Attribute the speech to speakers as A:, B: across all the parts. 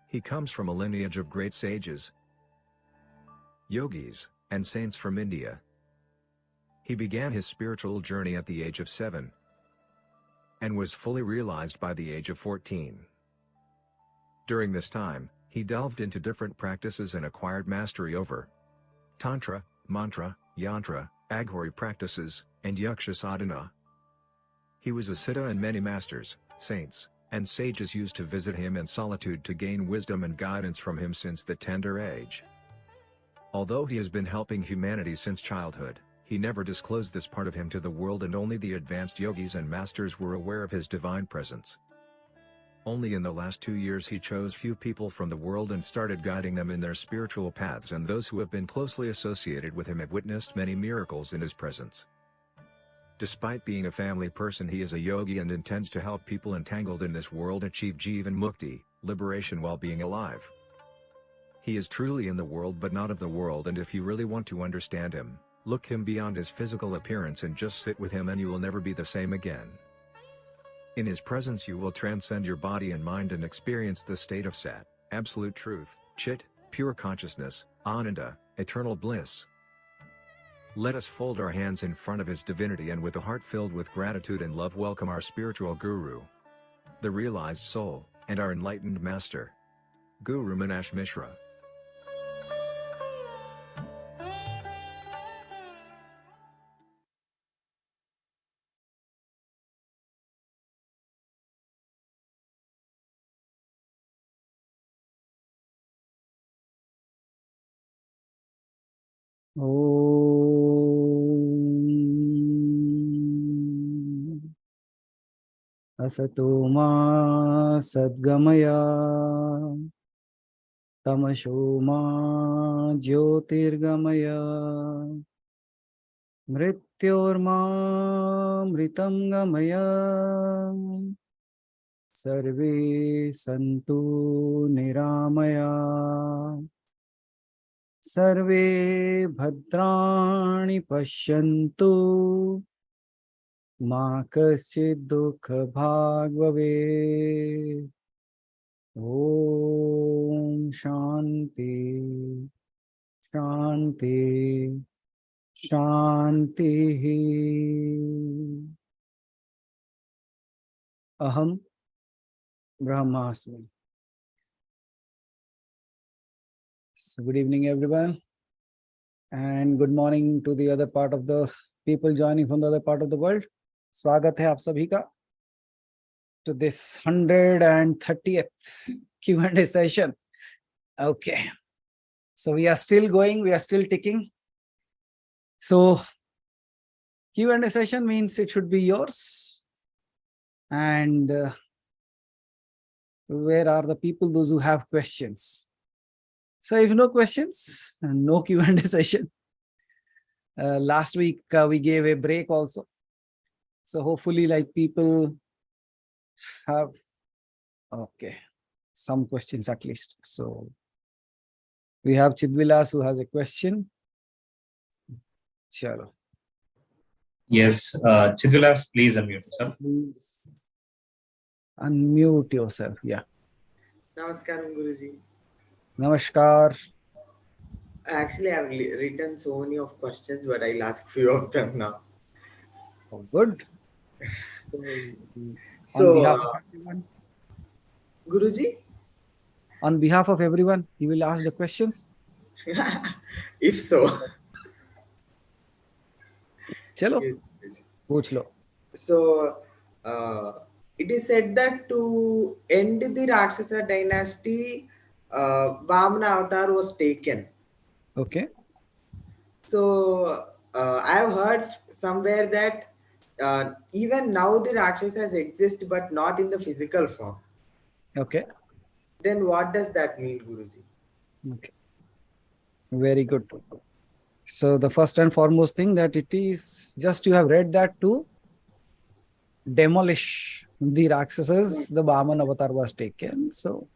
A: He comes from a lineage of great sages, yogis, and saints from India. He began his spiritual journey at the age of 7 and was fully realized by the age of 14. During this time, he delved into different practices and acquired mastery over Tantra, Mantra, Yantra, Aghori practices, and Yaksha sadhana. He was a siddha, and many masters, saints, and sages used to visit him in solitude to gain wisdom and guidance from him since the tender age. Although he has been helping humanity since childhood, he never disclosed this part of him to the world, and only the advanced yogis and masters were aware of his divine presence. Only in the last 2 years he chose few people from the world and started guiding them in their spiritual paths, and those who have been closely associated with him have witnessed many miracles in his presence. Despite being a family person, he is a yogi and intends to help people entangled in this world achieve Jivan Mukti, liberation while being alive. He is truly in the world but not of the world, and if you really want to understand him, look him beyond his physical appearance and just sit with him, and you will never be the same again. In his presence you will transcend your body and mind and experience the state of Sat, absolute truth, Chit, pure consciousness, Ananda, eternal bliss. Let us fold our hands in front of his divinity and with a heart filled with gratitude and love welcome our spiritual guru, the realized soul, and our enlightened master, Guru Meenakshi Mishra.
B: Om Asato Ma Sadgamaya Tamasho Ma Jyotirgamaya Mrityorma Mritam Gamaya Sarve Santu Niramaya Sarve Bhadrani Pashyantu Ma kaschid dukha bhag bhavet. Om Shanti Shanti Shanti. Aham Brahmasmi. So good evening everyone, and good morning to the other part of the people joining from the other part of the world. स्वागत है आप सभी का to this 130th Q&A session. Okay, so we are still going, we are still ticking. So Q&A session means it should be yours, and where are the people, those who have questions? So if no questions, no Q&A session. Last week we gave a break also. So hopefully like people have, okay, some questions at least. So we have Chidvilas who has a question. Chalo.
C: Yes, Chidvilas, please unmute yourself.
B: Please unmute yourself. Yeah.
D: Namaskaram, Guruji.
B: Namaskar.
D: Actually, I've written so many of questions, but I'll ask few of them now.
B: Oh, good. So, on behalf of everyone,
D: Guruji?
B: On behalf of everyone, you will ask the questions?
D: If so.
B: Chalo, pooch lo.
D: So, it is said that to end the Rakshasa dynasty, Vamana avatar was taken.
B: Okay.
D: So, I have heard somewhere that even now the Rakshasas exist, but not in the physical form.
B: Okay.
D: Then what does that mean, Guruji?
B: Okay. Very good. So the first and foremost thing that it is just you have read that to demolish the Rakshasas, the Vaman avatar was taken. So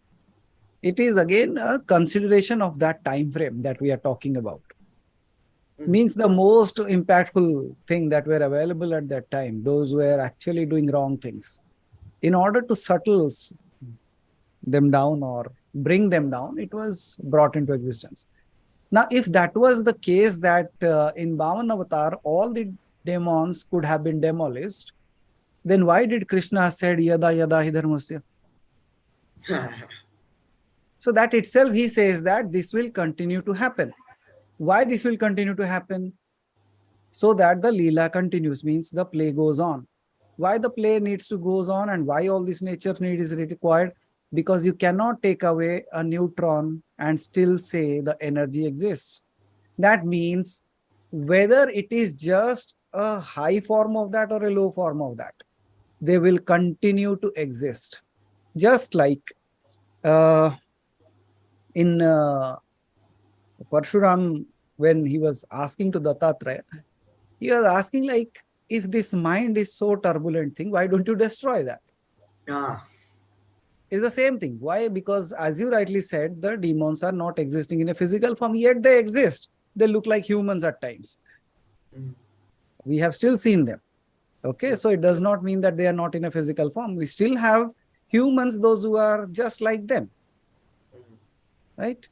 B: it is again a consideration of that time frame that we are talking about. Means the most impactful thing that were available at that time, those were actually doing wrong things. In order to settle them down or bring them down, it was brought into existence. Now, if that was the case, that in Vaman avatar, all the demons could have been demolished, then why did Krishna said yada yada hi dharmasya? So that itself, he says that this will continue to happen. Why this will continue to happen? So that the Leela continues, means the play goes on. Why the play needs to goes on and why all this nature need is required? Because you cannot take away a neutron and still say the energy exists. That means whether it is just a high form of that or a low form of that, they will continue to exist. Just like in Parshuram, when he was asking to Dattatreya, he was asking like, if this mind is so turbulent thing, why don't you destroy that? It's the same thing. Why? Because as you rightly said, the demons are not existing in a physical form, yet they exist. They look like humans at times. We have still seen them. Okay, so it does not mean that they are not in a physical form. We still have humans, those who are just like them. Right?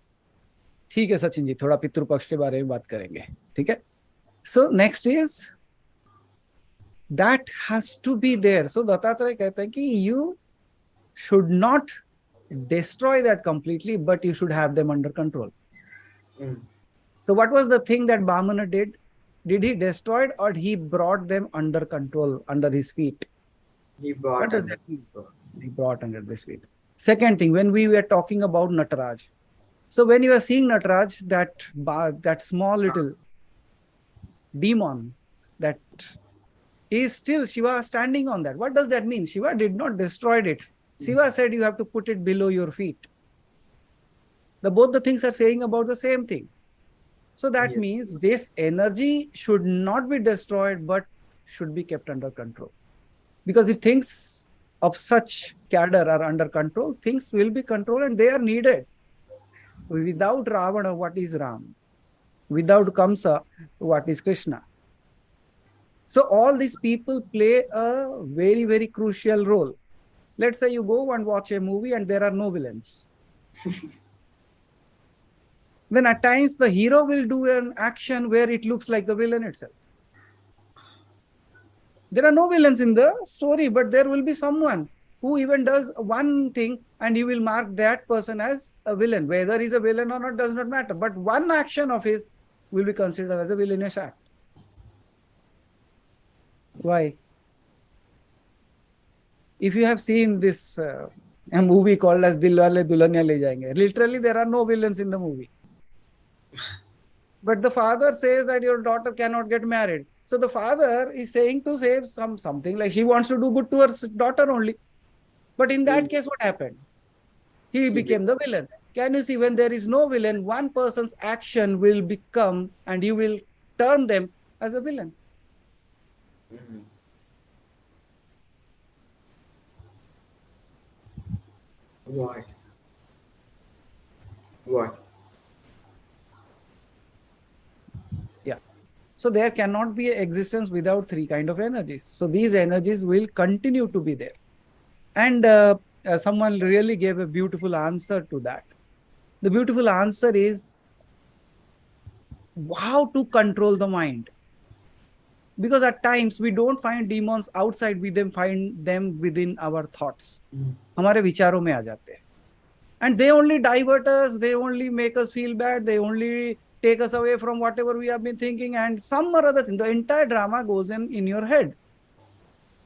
B: ठीक है सचिन जी, थोड़ा पितृपक्ष के बारे में बात करेंगे. ठीक है? So next is, that has to be there. So Dattatreya कहता है कि you should not destroy that completely, but you should have them under control. So what was the thing that Vamana did? Did he destroy it or he brought them under control, under his feet?
D: He brought.
B: What does that mean? He brought under his feet. Second thing, when we were talking about Nataraj. So when you are seeing Nataraj, that small little demon, that is still Shiva standing on that. What does that mean? Shiva did not destroy it. Shiva said you have to put it below your feet. Both the things are saying about the same thing. So that means this energy should not be destroyed, but should be kept under control. Because if things of such cadre are under control, things will be controlled and they are needed. Without Ravana, what is Ram? Without Kamsa, what is Krishna? So all these people play a very, very crucial role. Let's say you go and watch a movie and there are no villains. Then at times the hero will do an action where it looks like the villain itself. There are no villains in the story, but there will be someone who even does one thing and he will mark that person as a villain. Whether he's a villain or not does not matter. But one action of his will be considered as a villainous act. Why? If you have seen this a movie called as Dilwale Dulhaniya Le Jayenge, literally there are no villains in the movie. But the father says that your daughter cannot get married. So the father is saying to save something like she wants to do good to her daughter only. But in that case, what happened? He became the villain. Can you see, when there is no villain, one person's action will become and you will term them as a villain. Voice. Yeah. So there cannot be an existence without three kind of energies. So these energies will continue to be there. And someone really gave a beautiful answer to that. The beautiful answer is how to control the mind. Because at times we don't find demons outside, we then find them within our thoughts. हमारे विचारों में आ जाते हैं. And they only divert us, they only make us feel bad, they only take us away from whatever we have been thinking, and some or other thing. The entire drama goes in your head.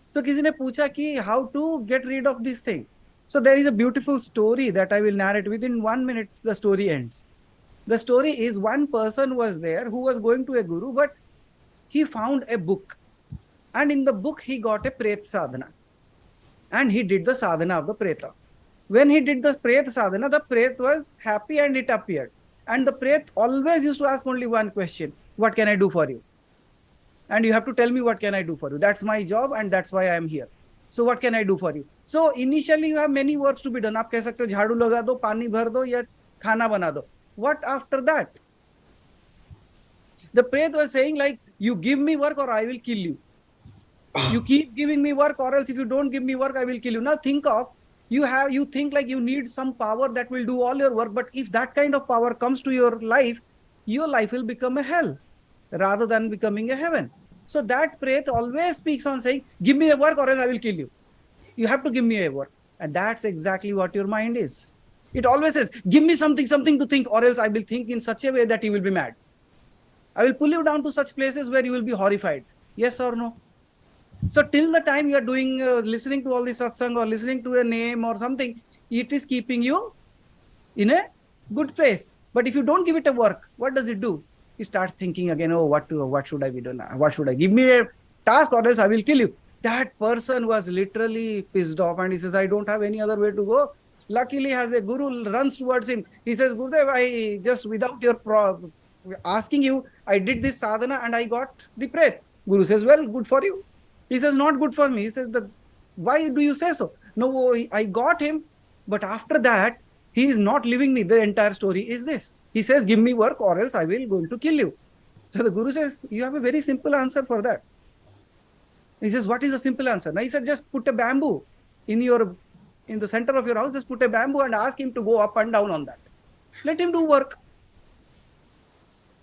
B: So किसी ने पूछा कि how to get rid of this thing. So there is a beautiful story that I will narrate. Within 1 minute, the story ends. The story is, one person was there who was going to a guru, but he found a book. And in the book, he got a Pret sadhana. And he did the sadhana of the Preta. When he did the Pret sadhana, the Pret was happy and it appeared. And the Pret always used to ask only one question: what can I do for you? And you have to tell me what can I do for you. That's my job and that's why I am here. So what can I do for you? So initially you have many works to be done. आप कह सकते हो झाड़ू लगा दो, पानी भर दो या खाना बना दो. What after that? The Pret was saying like, you give me work or I will kill you. You keep giving me work, or else if you don't give me work, I will kill you. Now think of, You think like you need some power that will do all your work, but if that kind of power comes to your life will become a hell rather than becoming a heaven. So that Pret always speaks on saying, give me a work or else I will kill you. You have to give me a work. And that's exactly what your mind is. It always says, give me something to think, or else I will think in such a way that you will be mad. I will pull you down to such places where you will be horrified. Yes or no? So till the time you are doing, listening to all this satsang or listening to a name or something, it is keeping you in a good place. But if you don't give it a work, what does it do? It starts thinking again, oh, what should I be doing? What should I give me a task or else I will kill you? That person was literally pissed off and he says, I don't have any other way to go. Luckily, has a guru runs towards him. He says, Gurudev, I just without your asking you, I did this sadhana and I got the Pret. Guru says, well, good for you. He says, not good for me. He says, why do you say so? No, I got him. But after that, he is not living me. The entire story is this. He says, give me work or else I will going to kill you. So the Guru says, you have a very simple answer for that. He says, what is the simple answer? Now he said, just put a bamboo in the center of your house, just put a bamboo and ask him to go up and down on that. Let him do work.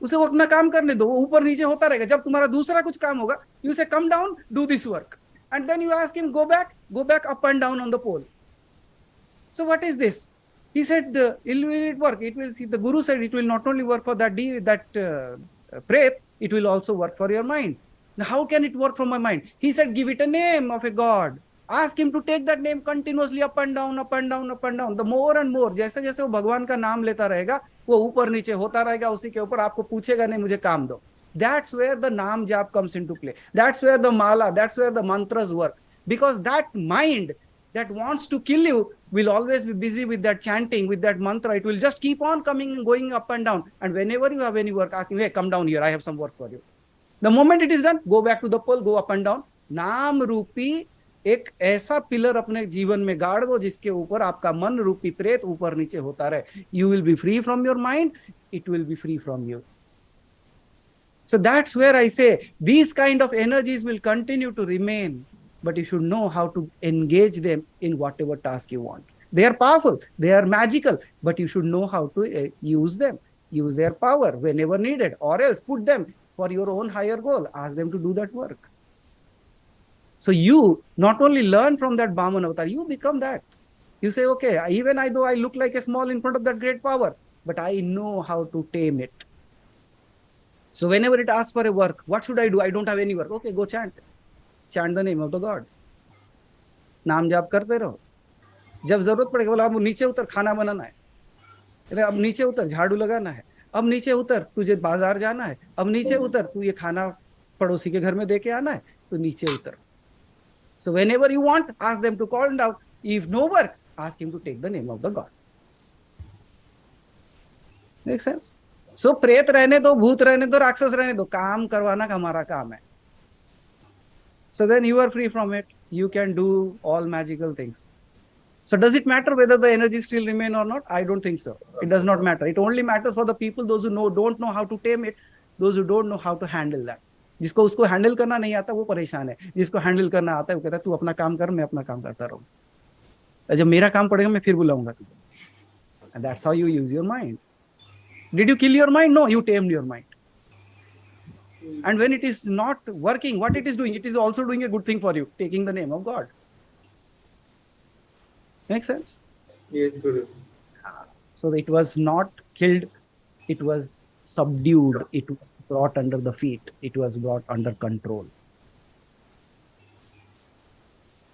B: उसे वो अपना काम करने दो, वो ऊपर नीचे होता रहेगा. जब तुम्हारा दूसरा कुछ काम होगा, you say come down, do this work, and then you ask him go back up and down on the pole. So what is this? He said, will it work? It will see. The Guru said it will not only work for that Pret, it will also work for your mind. Now how can it work from my mind? He said, give it a name of a god. Ask him to take that name continuously up and down, up and down, up and down. The more and more, जैसे जैसे वो भगवान का नाम लेता रहेगा, वो ऊपर नीचे होता रहेगा, उसी के ऊपर आपको पूछेगा नहीं मुझे काम दो. That's where the naam jap comes into play. That's where the mala, that's where the mantras work. Because that mind that wants to kill you will always be busy with that chanting, with that mantra. It will just keep on coming and going up and down. And whenever you have any work, ask him, hey, come down here, I have some work for you. The moment it is done, go back to the pole, go up and down. नाम रूपी एक ऐसा pillar अपने जीवन में गाड़ दो जिसके ऊपर आपका मन रूपी प्रेत ऊपर नीचे होता रहे. You will be free from your mind. It will be free from you. So that's where I say these kind of energies will continue to remain, but you should know how to engage them in whatever task you want. They are powerful, they are magical, but you should know how to use them, use their power whenever needed, or else put them for your own higher goal. Ask them to do that work. So you not only learn from that Brahman avatar, you become that. You say, okay, even though I look like a small in front of that great power, but I know how to tame it. So whenever it asks for a work, what should I do? I don't have any work. Okay, go chant. Chant the name of the God. नाम जाप करते रहो. जब जरूरत पड़ेगा बोला अब नीचे उतर खाना बनाना है. अरे अब नीचे उतर झाड़ू लगाना है. अब नीचे उतर तुझे बाजार जाना है. अब नीचे उतर तू ये खाना पड़ोसी के घर में देके आना है. तो नीचे उतर. So whenever you want, ask them to call down. If no work, ask him to take the name of the God. Make sense? So प्रेत रहने दो, भूत रहने दो, राक्षस रहने दो, काम करवाना हमारा काम है. So then you are free from it. You can do all magical things. So does it matter whether the energy still remain or not? I don't think so. It does not matter. It only matters for the people, those who don't know how to tame it, those who don't know how to handle that. जिसको उसको handle करना नहीं आता वो परेशान है. जिसको handle करना आता है वो कहता है तू अपना काम कर, मैं अपना काम करता रहूं. जब मेरा काम पड़ेगा मैं फिर बुलाऊंगा तुझे. And that's how you use your mind. Did you kill your mind? No, you tamed your mind. And when it is not working, what it is doing? It is also doing a good thing for you, taking the name of God. Make sense?
D: Yes, Guru.
B: So it was not killed, it was subdued, it was brought under the feet, it was brought under control.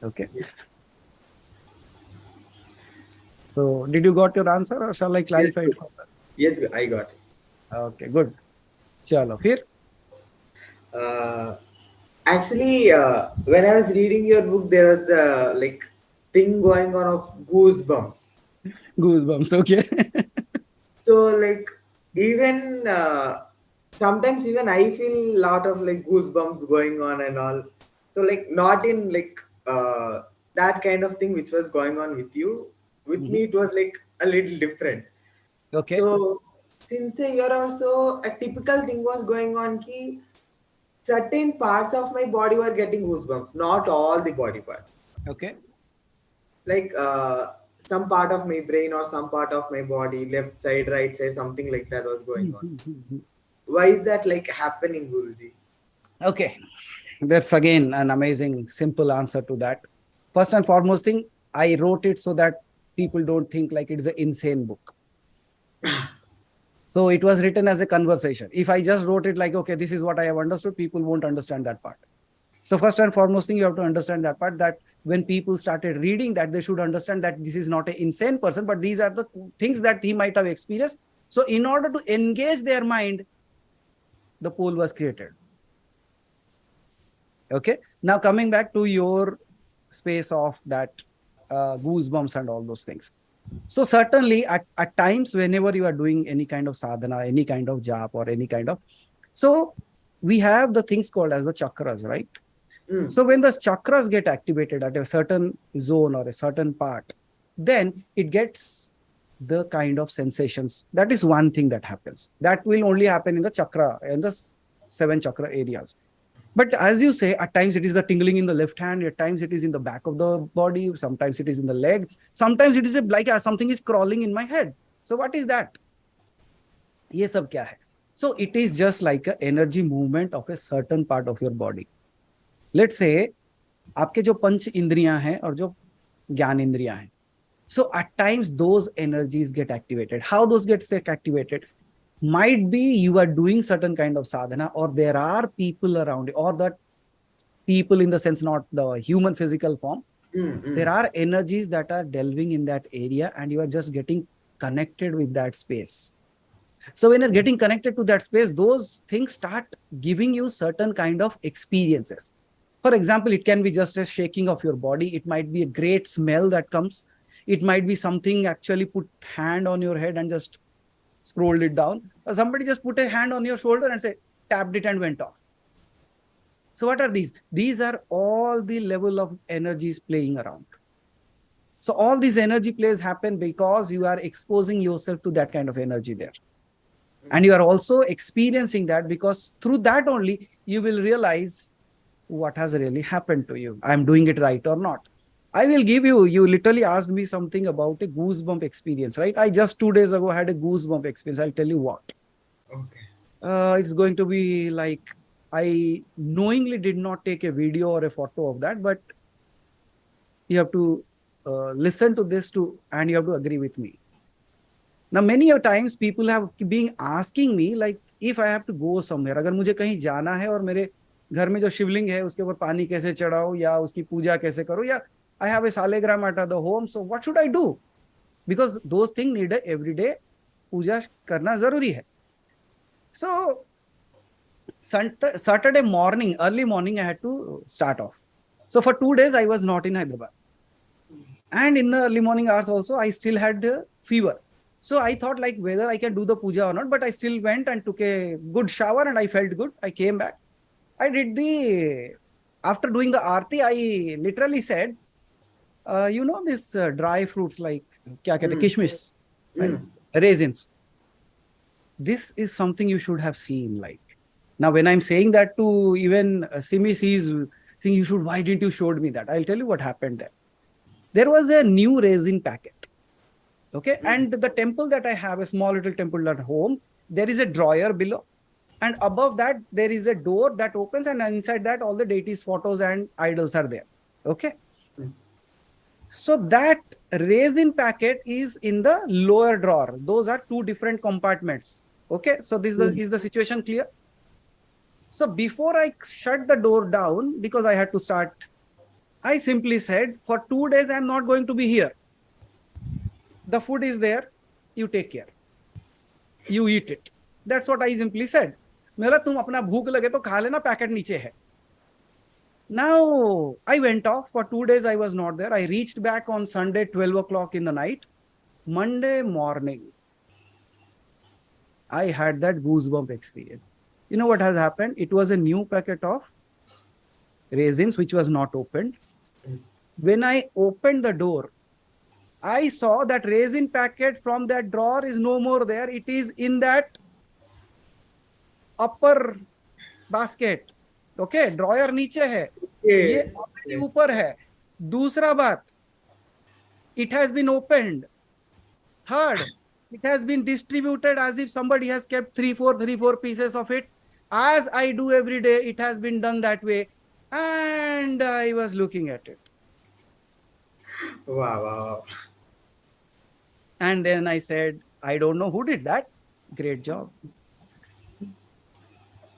B: Okay. So did you got your answer or shall I clarify it further?
D: Yes, I got it.
B: Okay, good. Chalo, फिर?
D: Actually, when I was reading your book, there was the thing going on of goosebumps.
B: Goosebumps, okay.
D: So even sometimes even I feel a lot of goosebumps going on and all. So not in that kind of thing which was going on with you. With me, it was a little different.
B: Okay.
D: So since a year or so, a typical thing was going on ki certain parts of my body were getting goosebumps, not all the body parts.
B: Okay.
D: like some part of my brain or some part of my body, left side, right side, something like that was going on. Why is that like happening, Guruji?
B: Okay, that's again an amazing, simple answer to that. First and foremost thing, I wrote it so that people don't think like it's an insane book. So it was written as a conversation. If I just wrote it like, okay, this is what I have understood, people won't understand that part. So first and foremost thing, you have to understand that part, that when people started reading that, they should understand that this is not an insane person, but these are the things that he might have experienced. So in order to engage their mind, the poll was created. Okay. Now coming back to your space of that goosebumps and all those things. So certainly at times, whenever you are doing any kind of sadhana, any kind of jap or any kind of, so we have the things called as the chakras, right? So when the chakras get activated at a certain zone or a certain part, then it gets the kind of sensations. That is one thing that happens. That will only happen in the chakra, in the 7 chakra areas. But as you say, at times it is the tingling in the left hand, at times it is in the back of the body, sometimes it is in the leg, sometimes it is like something is crawling in my head. So what is that? Ye sab kya hai? So it is just like an energy movement of a certain part of your body. Let's say, आपके जो पंच इंद्रियां हैं और जो ज्ञान इंद्रियां हैं. So at times those energies get activated. How those get activated? Might be you are doing certain kind of sadhana, or there are people around you, or that people in the sense not the human physical form. There are energies that are delving in that area and you are just getting connected with that space. So when you're getting connected to that space, those things start giving you certain kind of experiences. For example, it can be just a shaking of your body. It might be a great smell that comes. It might be something actually put hand on your head and just scrolled it down. Or somebody just put a hand on your shoulder and say, tapped it and went off. So what are these? These are all the level of energies playing around. So all these energy plays happen because you are exposing yourself to that kind of energy there. And you are also experiencing that because through that only you will realize what has really happened to you. I'm doing it right or not. I will give you literally asked me something about a goosebump experience, right? I just 2 days ago had a goosebump experience. I'll tell you what.
D: Okay.
B: It's going to be like, I knowingly did not take a video or a photo of that, but you have to listen to this and you have to agree with me. Now, many of times people have been asking me like, if I have to go somewhere, अगर मुझे कहीं जाना है और मेरे घर में जो शिवलिंग है उसके ऊपर पानी कैसे चढ़ाओ या उसकी पूजा कैसे करो, या I have a salagram at the home, so what should I do? Because those things need a everyday पूजा करना जरूरी है. So Saturday morning, early morning, I had to start off. So for 2 days, I was not in Hyderabad. And in the early morning hours also, I still had fever. So I thought like whether I can do the puja or not, but I still went and took a good shower and I felt good. I came back. I did after doing the aarti, I literally said, you know, this dry fruits like kya kehte, kishmish, right? Raisins. This is something you should have seen. Like now, when I'm saying that to even Simi, sees saying you should, why didn't you showed me that? I'll tell you what happened there. There was a new raisin packet. Okay. And the temple that I have, a small little temple at home, there is a drawer below. And above that, there is a door that opens, and inside that, all the deities' photos and idols are there. Okay. So that raisin packet is in the lower drawer. Those are 2 different compartments. Okay. So this is the situation clear? So before I shut the door down, because I had to start, I simply said, for 2 days, I'm not going to be here. The food is there. You take care. You eat it. That's what I simply said. मेरा तुम अपना भूख लगे तो खा लेना, packet नीचे है. Now I went off for 2 days. I was not there. I reached back on Sunday, 12 o'clock in the night. Monday morning, I had that goosebump experience. You know what has happened? It was a new packet of raisins, which was not opened. When I opened the door, I saw that raisin packet from that drawer is no more there. It is in that upper basket. Okay, drawer नीचे है, ये ऊपर है. दूसरा बात, it has been opened. Third, it has been distributed as if somebody has kept three, four pieces of it. As I do every day, it has been done that way. And I was looking at it.
D: Wow, wow.
B: And then I said, I don't know who did that. Great job.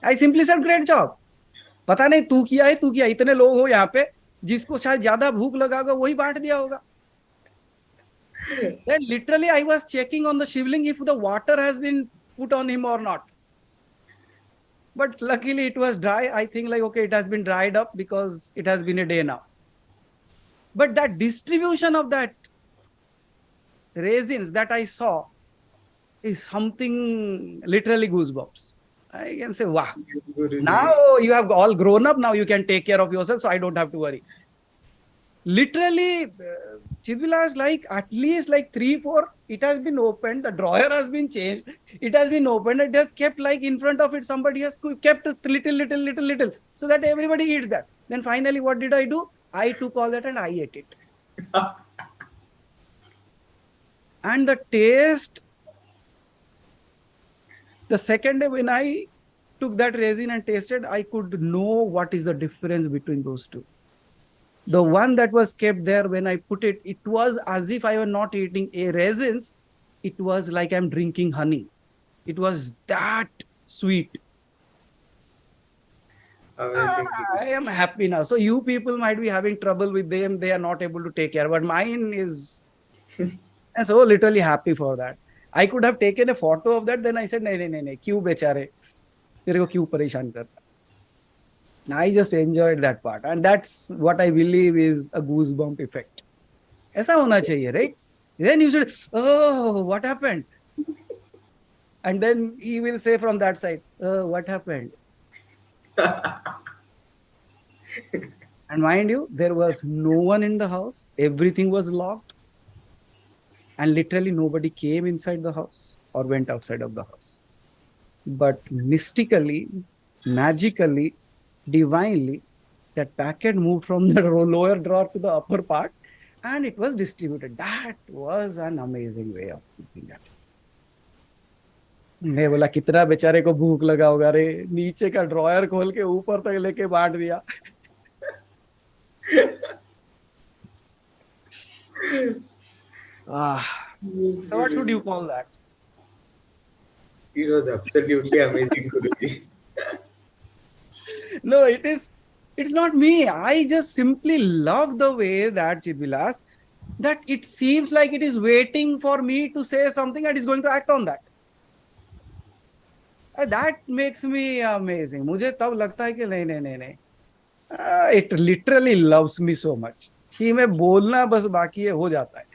B: I simply said, great job. पता नहीं तू किया है, तू किया, इतने लोग हो यहाँ पे जिसको शायद ज्यादा भूख लगा होगा वही बांट दिया होगा. Then literally I was checking on the shivling if the water has been put on him or not. But luckily it was dry. I think like, okay, it has been dried up because it has been a day now. But that distribution of that raisins that I saw is something literally goosebumps. I can say, wow. Now you have all grown up. Now you can take care of yourself. So I don't have to worry. Literally, Chidvilas, like at least like 3-4, it has been opened. The drawer has been changed. It has been opened. It has kept like in front of it. Somebody has kept little, so that everybody eats that. Then finally, what did I do? I took all that and I ate it. And the taste, the second day when I took that raisin and tasted, I could know what is the difference between those two. The one that was kept there, when I put it, it was as if I were not eating a raisins. It was like I'm drinking honey. It was that sweet. I am happy now. So you people might be having trouble with them. They are not able to take care. But mine is... I'm so literally happy for that. I could have taken a photo of that. Then I said, no, क्यों बेचारे तेरे को क्यों परेशान करता? I just enjoyed that part, and that's what I believe is a goosebump effect. ऐसा होना चाहिए, right? Then you should, oh, what happened? And then he will say from that side, oh, what happened? And mind you, there was no one in the house. Everything was locked. And literally nobody came inside the house or went outside of the house. But mystically, magically, divinely, that packet moved from the lower drawer to the upper part and it was distributed. That was an amazing way of looking at it. मैं बोला कितना बेचारे को भूख लगा होगा रे, नीचे का ड्रॉयर खोल के ऊपर तक लेके बांट दिया. So what would you call that?
D: It was absolutely amazing, Guruji.
B: No, it's not me. I just simply love the way that Chidvilas, that it seems like it is waiting for me to say something and is going to act on that. That makes me amazing. मुझे तब लगता है कि नहीं. It literally loves me so much. कि मैं बोलना बस बाकी है, हो जाता है.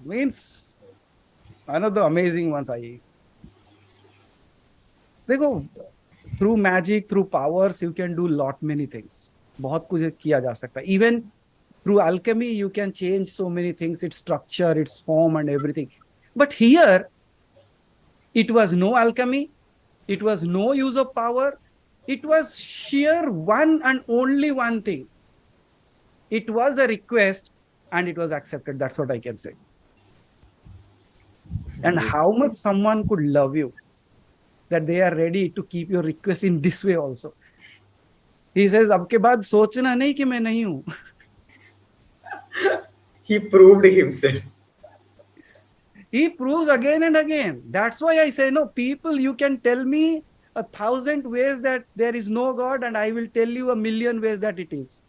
B: Means one of the amazing ones I eat. देखो, through magic, through powers, you can do lot many things. बहुत कुछ किया जा सकता है. Even through alchemy, you can change so many things, its structure, its form and everything. But here, it was no alchemy. It was no use of power. It was sheer one and only one thing. It was a request and it was accepted. That's what I can say. And how much someone could love you, that they are ready to keep your request in this way also. He says, अब के बाद सोचना नहीं कि मैं नहीं हूँ.
D: He proved himself.
B: He proves again and again. That's why I say, no, people, you can tell me 1,000 ways that there is no God and I will tell you 1,000,000 ways that it is.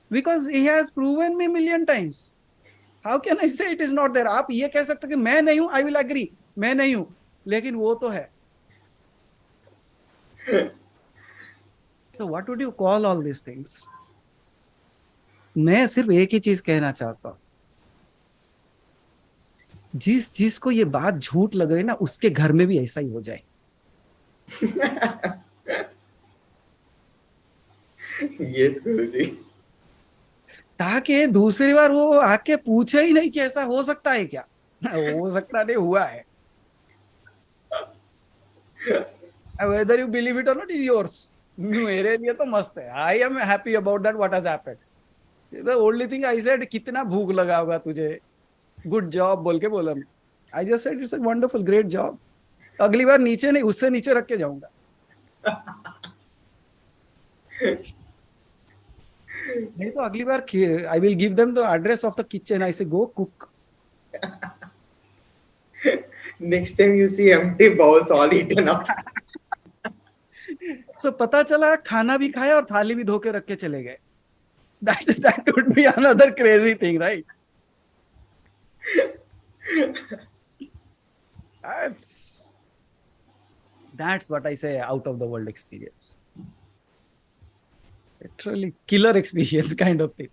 B: Because he has proven me 1,000,000 times. How can I say it is not there? आप ये कह सकते कि मैं नहीं हूँ, I will agree. मैं नहीं हूँ, लेकिन वो तो है. So what would you call all these things? मैं सिर्फ एक ही चीज कहना चाहता हूँ. जिसको ये बात झूठ लग रही है ना, उसके घर में भी ऐसा ही हो जाए.
D: Yes, Guruji.
B: ताकि दूसरी बार वो आके पूछे ही नहीं कि ऐसा हो सकता है क्या. हो सकता नहीं, हुआ है. Whether you believe it or not is yours. मेरे लिए तो मस्त है. I am happy about that what has happened. The only thing I said, कितना भूख लगा होगा तुझे, गुड जॉब बोल के बोला. I just said it's a wonderful great job. अगली बार नीचे नहीं, उससे नीचे रख के जाऊंगा. नहीं तो अगली बार I will give them the address of the kitchen. I say go cook.
D: Next time you see empty bowls all eaten up.
B: So पता चला खाना भी खाया और थाली भी धो के रख के चले गए. That would be another crazy thing, right? That's what I say, out of the world experience. Literally killer experience kind of thing.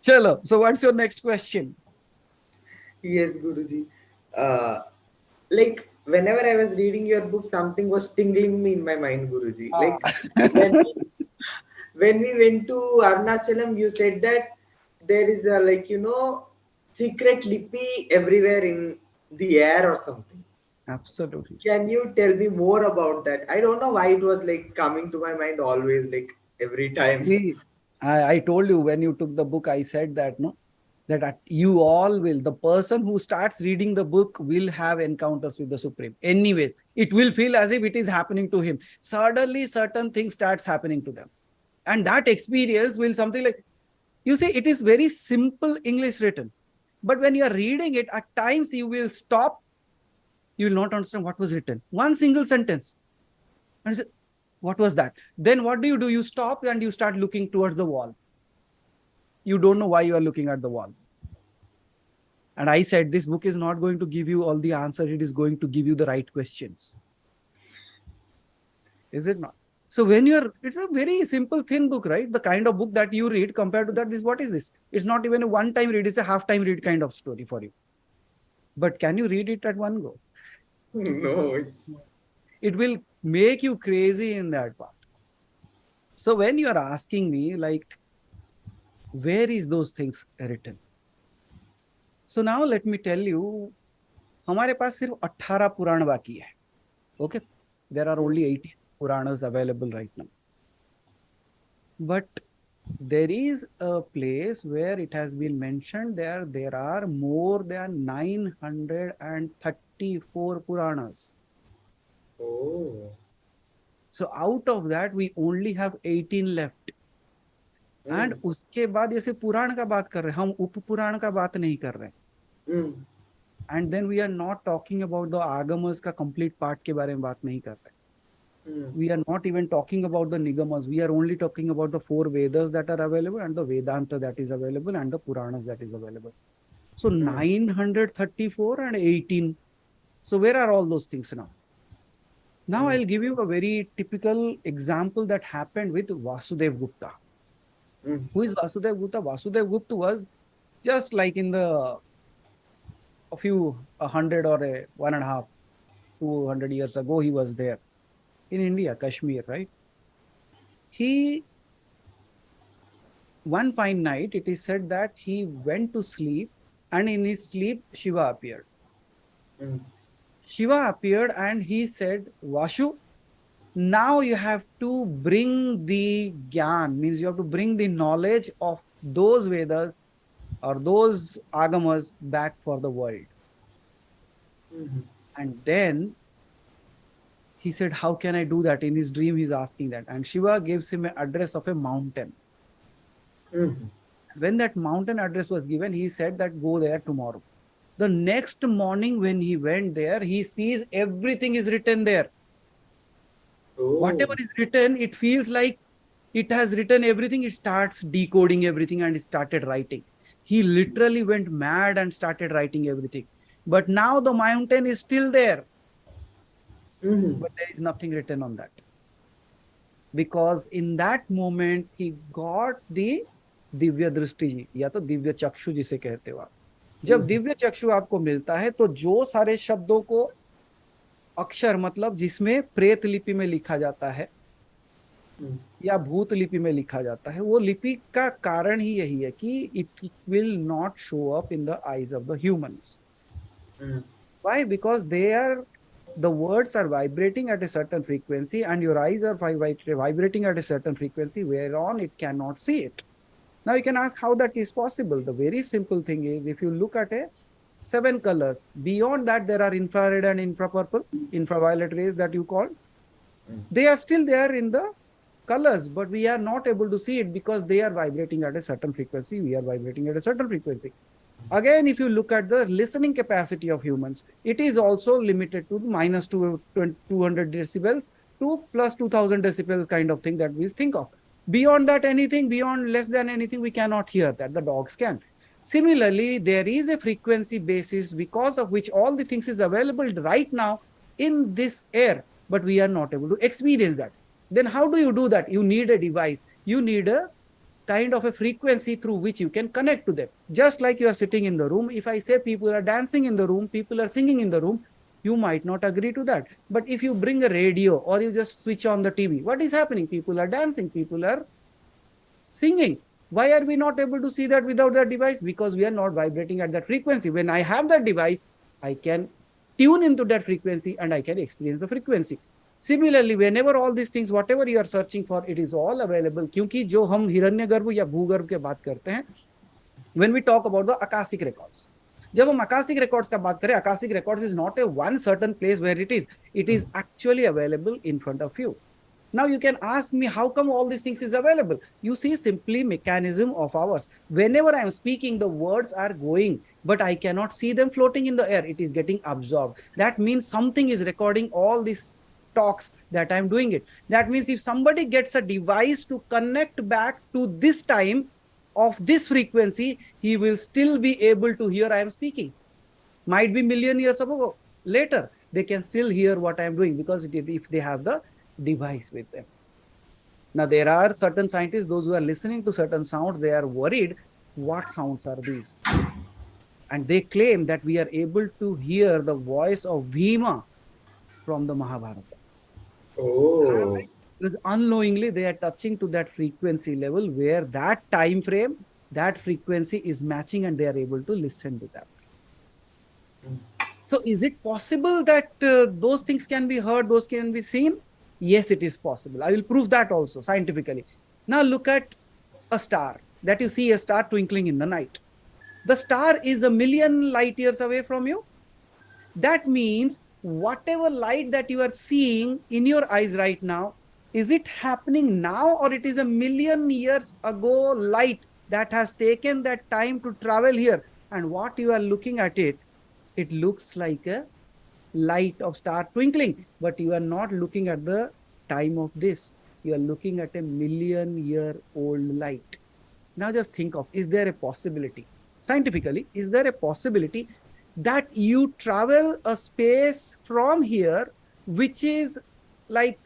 B: Chalo, so what's your next question?
D: Yes, Guruji. Like whenever I was reading your book, something was tingling me in my mind, Guruji. Like when we went to Arunachalam, you said that there is a, like, you know, secret lipi everywhere in the air or something.
B: Absolutely.
D: Can you tell me more about that? I don't know why it was like coming to my mind always, like every time.
B: See, I told you when you took the book, I said that, no, that you all will, the person who starts reading the book will have encounters with the Supreme. Anyways, it will feel as if it is happening to him. Suddenly, certain things starts happening to them. And that experience will something like, you see, it is very simple English written. But when you are reading it, at times you will stop. You will not understand what was written. One single sentence. And you say, what was that? Then what do? You stop and you start looking towards the wall. You don't know why you are looking at the wall. And I said, this book is not going to give you all the answers. It is going to give you the right questions. Is it not? So when it's a very simple, thin book, right? The kind of book that you read compared to that, what is this? It's not even a one-time read. It's a half-time read kind of story for you. But can you read it at one go?
D: No,
B: it will make you crazy in that part. So when you are asking me, like, where is those things written? So now let me tell you, हमारे पास सिर्फ 18 पुराण बाकी है. Okay, there are only 18 Puranas available right now. But there is a place where it has been mentioned there are more than 934 Puranas.
D: Oh.
B: So out of that, we only have 18 left. And उसके बाद जैसे पुराण का बात कर रहे हैं, हम उप पुराण का बात नहीं कर रहे हैं. And then we are not talking about the agamas का complete part के बारे में बात नहीं कर रहे. We are not even talking about the nigamas. We are only talking about the 4 Vedas that are available and the Vedanta that is available and the Puranas that is available. So 934 and 18. So where are all those things now? Now I'll give you a very typical example that happened with Vasudev Gupta. Who is Vasudev Gupta? Vasudev Gupta was just like in a few 100 or 1.5, 200 years ago, he was there. In India, Kashmir, right? One fine night, it is said that he went to sleep and in his sleep, Shiva appeared. Shiva appeared and he said, Vashu, now you have to bring the Gyan, means you have to bring the knowledge of those Vedas or those Agamas back for the world. And then he said, how can I do that? In his dream, he's asking that. And Shiva gives him an address of a mountain. When that mountain address was given, he said that go there tomorrow. The next morning when he went there, he sees everything is written there. Whatever is written, it feels like it has written everything. It starts decoding everything and it started writing. He literally went mad and started writing everything. But now the mountain is still there. But there is nothing written on that. Because in that moment, he got the Divya दृष्टि या तो दिव्य चक्षु जिसे कहते हो आप. जब दिव्य चक्षु आपको मिलता है तो जो सारे शब्दों को अक्षर मतलब जिसमें प्रेत लिपि में लिखा जाता है या भूत लिपि में लिखा जाता है, वो लिपि का कारण ही यही है कि it will not show up in the eyes of the humans. Why? Because the words are vibrating at a certain frequency and your eyes are vibrating at a certain frequency whereon it cannot see it. Now you can ask how that is possible. The very simple thing is, if you look at 7 colors, beyond that there are infrared and infrapurple, infraviolet rays that you call. They are still there in the colors, but we are not able to see it because they are vibrating at a certain frequency. We are vibrating at a certain frequency. Again, if you look at the listening capacity of humans, it is also limited to minus 200 decibels to plus 2000 decibels kind of thing that we think of. Beyond that, anything beyond less than anything, we cannot hear that. The dogs can. Similarly, there is a frequency basis because of which all the things is available right now in this air, but we are not able to experience that. Then how do you do that? You need a device. You need a kind of a frequency through which you can connect to them. Just like you are sitting in the room. If I say people are dancing in the room, people are singing in the room, you might not agree to that. But if you bring a radio or you just switch on the TV, what is happening? People are dancing, people are singing. Why are we not able to see that without that device? Because we are not vibrating at that frequency. When I have that device, I can tune into that frequency and I can experience the frequency. Similarly, whenever all these things, whatever you are searching for, it is all available. क्योंकि जो हम हिरण्यगर्भ या भूगर्भ के बात करते हैं, when we talk about the Akashic records, जब हम Akashic records का बात करें, Akashic records is not a one certain place where it is actually available in front of you. Now you can ask me, how come all these things is available? You see, simply mechanism of ours. Whenever I am speaking, the words are going, but I cannot see them floating in the air. It is getting absorbed. That means something is recording all these talks that I'm doing it. That means if somebody gets a device to connect back to this time of this frequency, he will still be able to hear I am speaking. Might be million years ago, later, they can still hear what I'm doing because if they have the device with them. Now, there are certain scientists, those who are listening to certain sounds, they are worried, what sounds are these? And they claim that we are able to hear the voice of Bhima from the Mahabharata.
D: Oh.
B: Because unknowingly, they are touching to that frequency level where that time frame, that frequency is matching and they are able to listen to that. So is it possible that those things can be heard, those can be seen? Yes, it is possible. I will prove that also scientifically. Now look at a star, that you see a star twinkling in the night. The star is 1,000,000 light years away from you. That means whatever light that you are seeing in your eyes right now, is it happening now or it is 1,000,000 years ago light that has taken that time to travel here? And what you are looking at it looks like a light of star twinkling, but you are not looking at the time of this. You are looking at 1,000,000-year-old light. Now just think of, is there a possibility, scientifically, is there a possibility that you travel a space from here which is like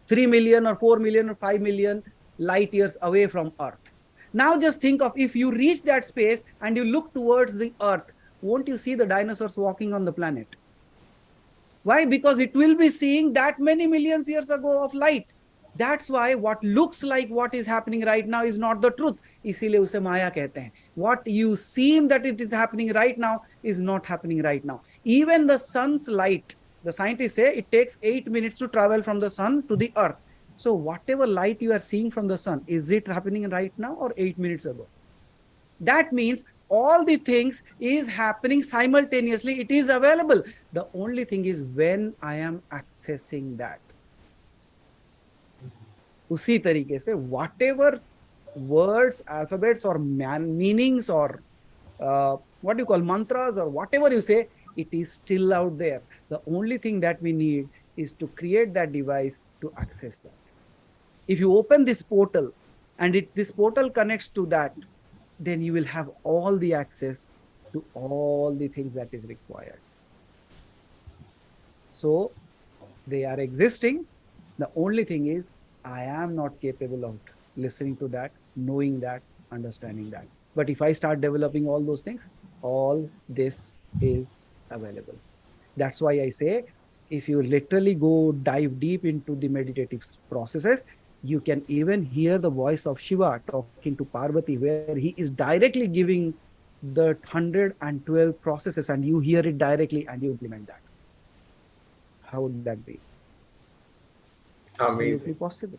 B: 3 million or 4 million or 5 million light years away from Earth? Now just think of, if you reach that space and you look towards the Earth, won't you see the dinosaurs walking on the planet? Why? Because it will be seeing that many millions years ago of light. That's why what looks like what is happening right now is not the truth. इसीलिए उसे माया कहते हैं. What you seem that it is happening right now is not happening right now. Even the sun's light, the scientists say it takes 8 minutes to travel from the sun to the earth. So whatever light you are seeing from the sun, is it happening right now or 8 minutes ago? That means all the things is happening simultaneously. It is available. The only thing is when I am accessing that. उसी तरीके से whatever words, alphabets or meanings or what do you call mantras or whatever you say, it is still out there. The only thing that we need is to create that device to access that. If you open this portal and this portal connects to that, then you will have all the access to all the things that is required. So they are existing. The only thing is I am not capable of listening to that, knowing that, understanding that. But if I start developing all those things, all this is available. That's why I say, if you literally go dive deep into the meditative processes, you can even hear the voice of Shiva talking to Parvati, where he is directly giving the 112 processes and you hear it directly and you implement that. How would that be?
D: Amazing.
B: Absolutely possible.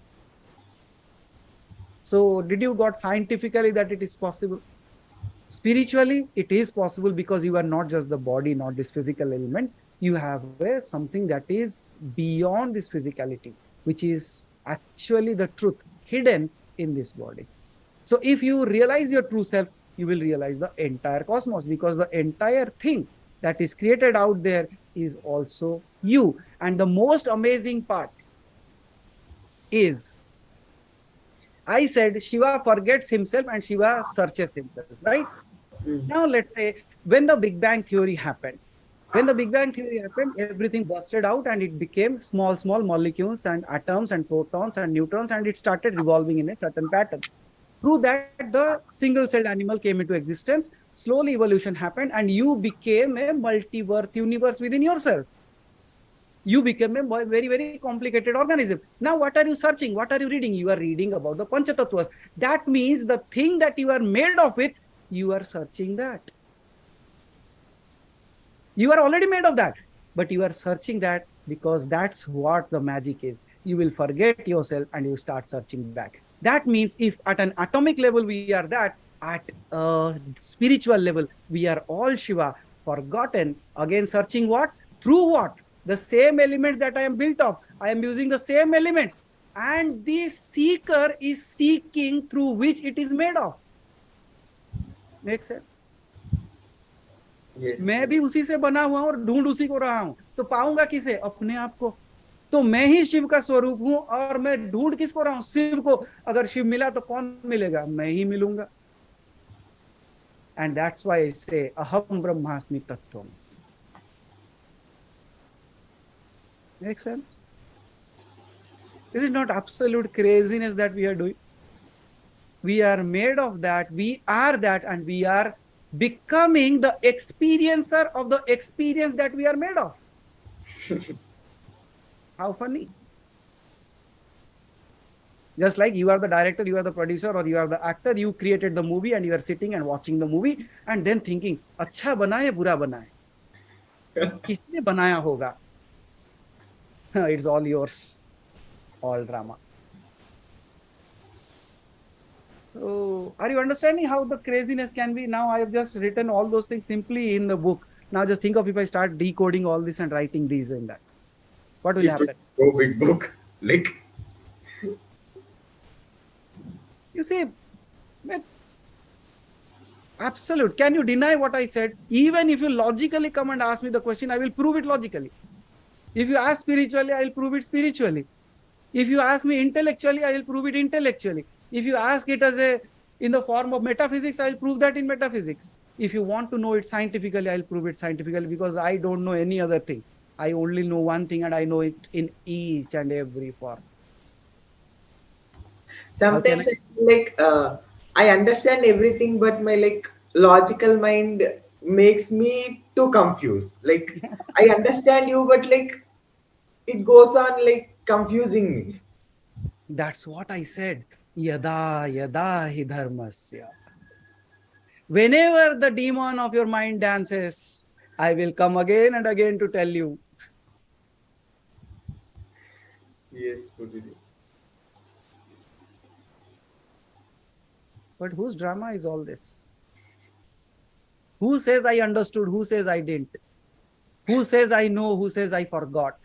B: So did you got scientifically that it is possible? Spiritually, it is possible because you are not just the body, not this physical element. You have something that is beyond this physicality, which is actually the truth hidden in this body. So if you realize your true self, you will realize the entire cosmos, because the entire thing that is created out there is also you. And the most amazing part is, I said Shiva forgets himself and Shiva searches himself, right? Now let's say when the Big Bang Theory happened, everything busted out and it became small molecules and atoms and protons and neutrons, and it started revolving in a certain pattern. Through that, the single-celled animal came into existence. Slowly evolution happened and you became a multiverse universe within yourself. You became a very, very complicated organism. Now, what are you searching? What are you reading? You are reading about the Panchatatvas. That means the thing that you are made of it, you are searching that. You are already made of that, but you are searching that because that's what the magic is. You will forget yourself and you start searching back. That means if at an atomic level we are that, at a spiritual level, we are all Shiva, forgotten, again searching what? Through what? The same elements that I am built of. I am using the same elements. And the seeker is seeking through which it is made of. Make sense?
D: Yes.
B: मैं भी उसी से बना हुआ हूं और ढूंढ उसी को रहा हूं, तो पाऊंगा किसे? अपने आप को. तो मैं ही शिव का स्वरूप हूं और मैं ढूंढ किसको रहा हूं? शिव को. अगर शिव मिला तो कौन मिलेगा? मैं ही मिलूंगा. And that's why I say aham brahmasmi tattvamasi. Make sense? Is it not absolute craziness that we are doing? We are made of that, we are that, and we are becoming the experiencer of the experience that we are made of. How funny. Just like you are the director, you are the producer, or you are the actor, you created the movie and you are sitting and watching the movie and then thinking, अच्छा बना है, बुरा बना है, किसने बनाया होगा? It's all yours, all drama. So, are you understanding how the craziness can be? Now I have just written all those things simply in the book. Now just think of if I start decoding all this and writing these and that. What will happen?
D: So big book. Like,
B: you see, absolute. Can you deny what I said? Even if you logically come and ask me the question, I will prove it logically. If you ask spiritually, I will prove it spiritually. If you ask me intellectually, I will prove it intellectually. If you ask it as in the form of metaphysics, I will prove that in metaphysics. If you want to know it scientifically, I will prove it scientifically, because I don't know any other thing. I only know one thing and I know it in each and every form.
D: sometimes I feel like I understand everything, but my logical mind makes me too confused. Like, I understand you, but it goes on confusing me.
B: That's what I said. Yada yada hi dharmasya. Whenever the demon of your mind dances, I will come again and again to tell you.
D: Yes, Guruji.
B: But whose drama is all this? Who says I understood? Who says I didn't? Who says I know? Who says I forgot?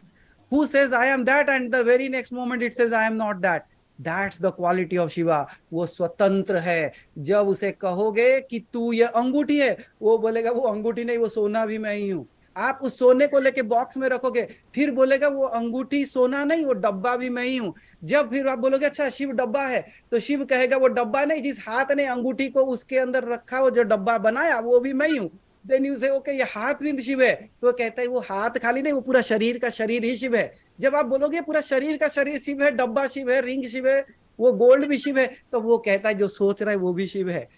B: Who says I am that and the very next moment it says I am not that? That's the quality of Shiva. वो स्वतंत्र है. जब उसे कहोगे कि तू ये अंगूठी है, वो बोलेगा वो अंगूठी नहीं, वो सोना भी मैं ही हूँ. आप उस सोने को लेके बॉक्स में रखोगे, फिर बोलेगा वो अंगूठी सोना नहीं, वो डब्बा भी मैं ही हूँ. जब फिर आप बोलोगे अच्छा शिव डब्बा है, तो शिव कहेगा वो डब्बा नहीं, जिस हाथ ने अंगूठी को उसके अंदर रखा, वो जो डब्बा बनाया वो भी मैं ही हूँ. देन यू से ओके ये हाथ भी शिव है, तो कहता है वो हाथ खाली नहीं, वो पूरा शरीर का शरीर ही शिव है. जब आप बोलोगे पूरा शरीर का शरीर शिव है, डब्बा शिव है, रिंग शिव है, वो गोल्ड भी शिव है, तो वो कहता है जो सोच रहा है वो भी शिव है.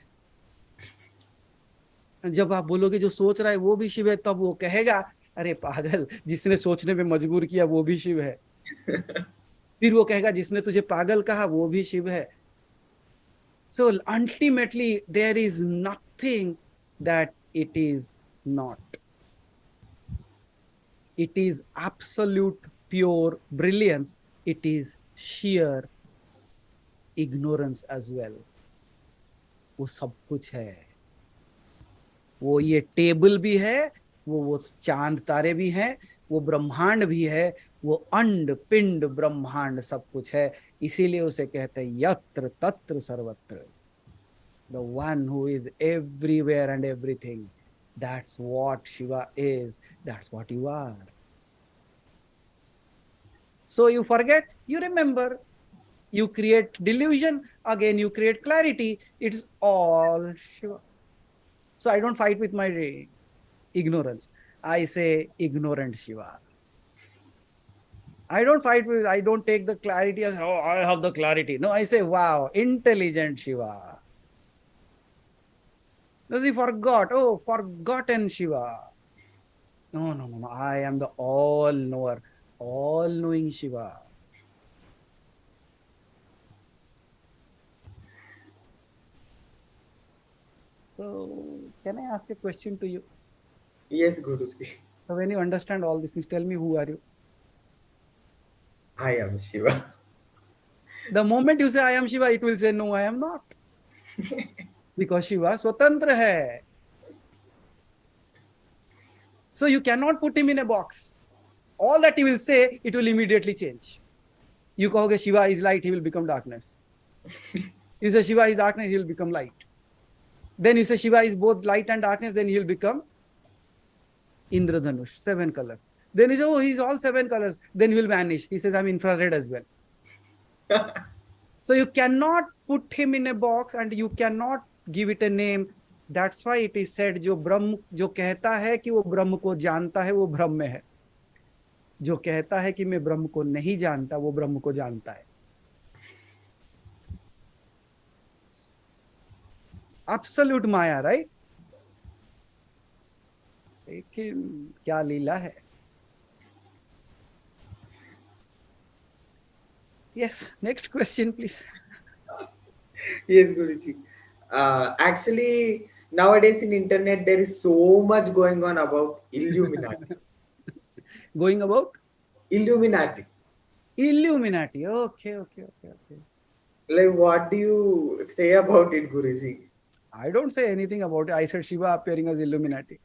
B: जब आप बोलोगे जो सोच रहा है वो भी शिव है, तब वो कहेगा अरे पागल, जिसने सोचने पे मजबूर किया वो भी शिव है. फिर वो कहेगा जिसने तुझे पागल कहा वो भी शिव है. So ultimately there is nothing that it is not. It is absolute pure brilliance. It is sheer ignorance as well. वो सब कुछ है. वो ये टेबल भी है, वो चांद तारे भी हैं, वो ब्रह्मांड भी है, वो अंड पिंड ब्रह्मांड सब कुछ है. इसीलिए उसे कहते हैं यत्र तत्र सर्वत्र. The one who is everywhere and everything. That's what Shiva is. That's what you are. So you forget, you remember, you create delusion, again you create clarity. It's all Shiva. So I don't fight with my ignorance. I say ignorant Shiva. I don't fight with, I don't take the clarity as, oh, I have the clarity. No, I say, wow, intelligent Shiva. Does he forgot? Oh, forgotten Shiva. No. I am the all-knower, all-knowing Shiva. So, can I ask a question to you?
D: Yes, Guruji.
B: So, when you understand all these things, tell me, who are you?
D: I am Shiva.
B: The moment you say, I am Shiva, it will say, no, I am not. Because Shiva swatantra hai. So you cannot put him in a box. All that he will say, it will immediately change. You kahoge Shiva is light, he will become darkness. You say Shiva is darkness, he will become light. Then you say Shiva is both light and darkness, then he will become Indradhanush, 7 colors. Then you say, oh, he's all 7 colors. Then he will vanish. He says, I'm infrared as well. So you cannot put him in a box and you cannot give it a name. That's why it is said, जो ब्रह्म जो कहता है कि वो ब्रह्म को जानता है, वो ब्रह्म में है. जो कहता है कि मैं ब्रह्म को नहीं जानता, वो ब्रह्म को जानता है. Absolute माया, right? लेकिन क्या लीला है. Yes, next question, please.
D: Yes, Guruji. Actually, nowadays in internet, there is so much going on about Illuminati.
B: Going about?
D: Illuminati.
B: Illuminati. Okay.
D: Like, what do you say about it, Guruji?
B: I don't say anything about it. I said Shiva appearing as Illuminati.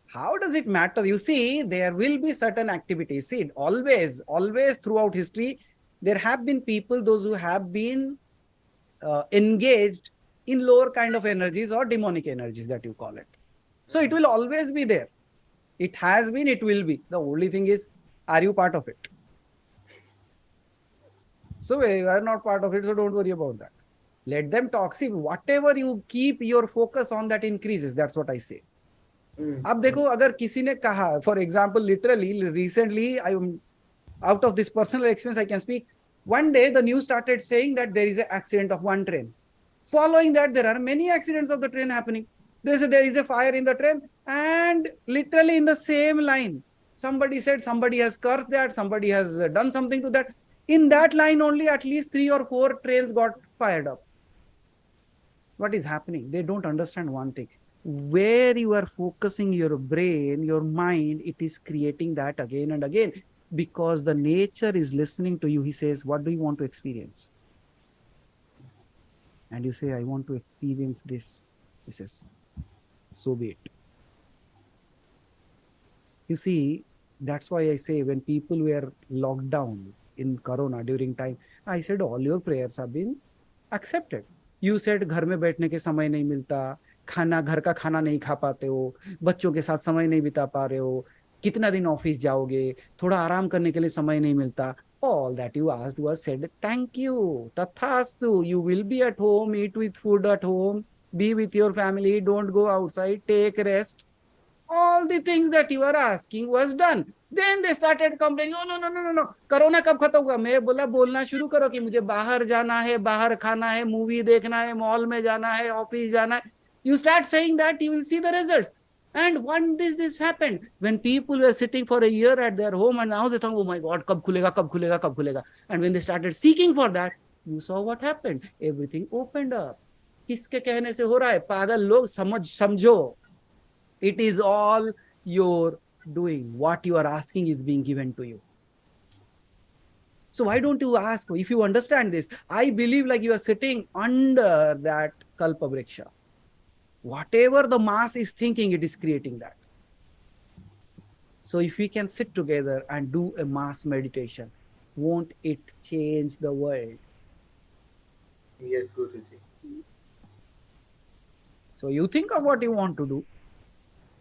B: How does it matter? You see, there will be certain activities. See, always throughout history, there have been people, those who have been engaged in lower kind of energies or demonic energies that you call it. So it will always be there. It has been, it will be. The only thing is, are you part of it? So you are not part of it, so don't worry about that. Let them talk. See, whatever you keep your focus on, that increases. That's what I say. अब देखो, अगर किसी ने कहा, for example, literally, recently, I am out of this personal experience, I can speak. One day, the news started saying that there is an accident of one train. Following that, there are many accidents of the train happening. They say there is a fire in the train, and literally in the same line, somebody said somebody has cursed that, somebody has done something to that. In that line only, at least 3 or 4 trains got fired up. What is happening? They don't understand one thing. Where you are focusing your brain, your mind, it is creating that again and again, because the nature is listening to you. He says, what do you want to experience? And you say, I want to experience this. He says, so be it. You see, that's why I say, when people were locked down in Corona during time, I said, all your prayers have been accepted. You said, घर में बैठने के समय नहीं मिलता, खाना, घर का खाना नहीं खा पाते हो, बच्चों के साथ समय नहीं बिता पा रहे हो, कितना दिन ऑफिस जाओगे, थोड़ा आराम करने के लिए समय नहीं मिलता. All that you asked was said, thank you, tathastu, you will be at home, eat with food at home, be with your family, don't go outside, take rest. All the things that you are asking was done. Then they started complaining, no, corona कब खत्म होगा. मैं बोला, बोलना शुरू करो कि मुझे बाहर जाना है, बाहर खाना है, मूवी देखना है, मॉल में जाना है, ऑफिस जाना है. You start saying that, you will see the results. And when this happened, when people were sitting for a year at their home, and now they thought, oh my God, कब खुलेगा. And when they started seeking for that, you saw what happened. Everything opened up. किसके कहने से हो रहा है? पागल लोग, समझो. It is all you're doing. What you are asking is being given to you. So why don't you ask? If you understand this, I believe like you are sitting under that kalpa vriksha. Whatever the mass is thinking, it is creating that. So if we can sit together and do a mass meditation, won't it change the world?
D: Yes, Guruji.
B: So you think of what you want to do.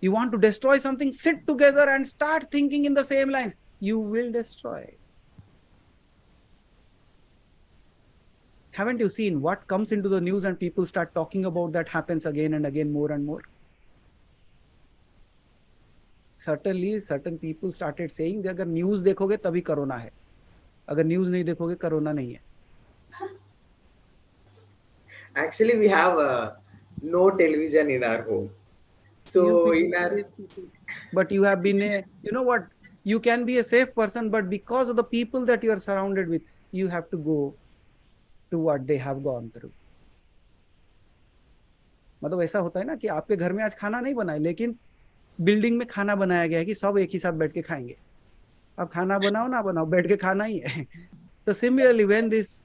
B: You want to destroy something, sit together and start thinking in the same lines. You will destroy. Haven't you seen what comes into the news and people start talking about that happens again and again, more and more? Certainly, certain people started saying that अगर news देखोगे तभी corona है, अगर news नहीं देखोगे corona नहीं है.
D: Actually, we have no television in our home. So in our...
B: But you have been a, you know what, you can be a safe person, but because of the people that you are surrounded with, you have to go to what they have gone through. मतलब ऐसा होता है ना कि आपके घर में आज खाना नहीं बना है, लेकिन बिल्डिंग में खाना बनाया गया है कि सब एक ही साथ बैठ के खाएंगे. अब खाना बनाओ ना बनाओ, बैठ के खाना ही है. So similarly, when this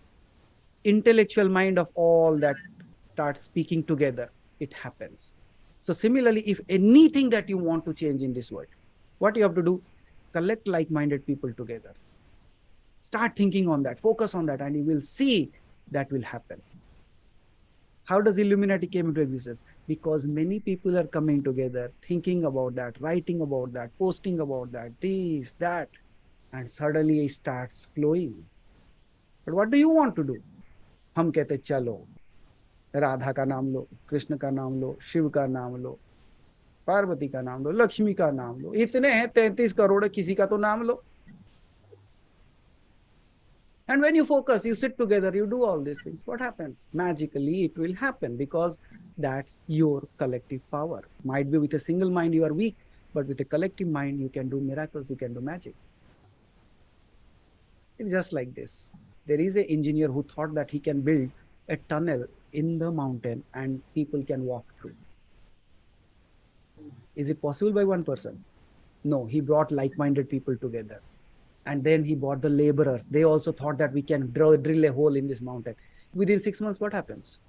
B: intellectual mind of all that starts speaking together, it happens. So similarly, if anything that you want to change in this world, what you have to do, collect like-minded people together. Start thinking on that, focus on that, and you will see that will happen. How does Illuminati came into existence? Because many people are coming together, thinking about that, writing about that, posting about that, this, that, and suddenly it starts flowing. But what do you want to do? हम कहते चलो राधा का नाम लो, कृष्ण का नाम लो, शिव का नाम लो, पार्वती का नाम लो, लक्ष्मी का नाम लो. इतने हैं 33 करोड़, किसी का तो नाम लो. And when you focus, you sit together, you do all these things. What happens? Magically, it will happen because that's your collective power. Might be with a single mind you are weak, but with a collective mind you can do miracles, you can do magic. It's just like this. There is an engineer who thought that he can build a tunnel in the mountain and people can walk through. Is it possible by one person? No, he brought like-minded people together. And then he brought the laborers. They also thought that we can drill a hole in this mountain. Within 6 months, what happens?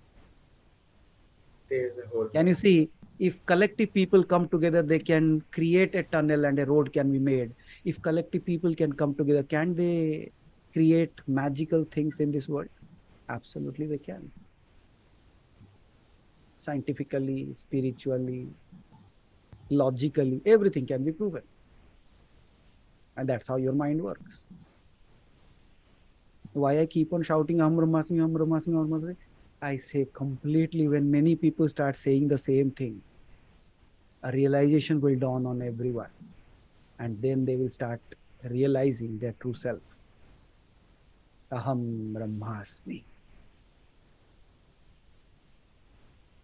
D: There's a hole.
B: Can you see, if collective people come together, they can create a tunnel and a road can be made. If collective people can come together, can they create magical things in this world? Absolutely they can. Scientifically, spiritually, logically, everything can be proven. And that's how your mind works. Why I keep on shouting, Aham Brahmasmi, Aham Brahmasmi, Aham Brahmasmi? I say completely, when many people start saying the same thing, a realization will dawn on everyone. And then they will start realizing their true self. Aham Brahmasmi.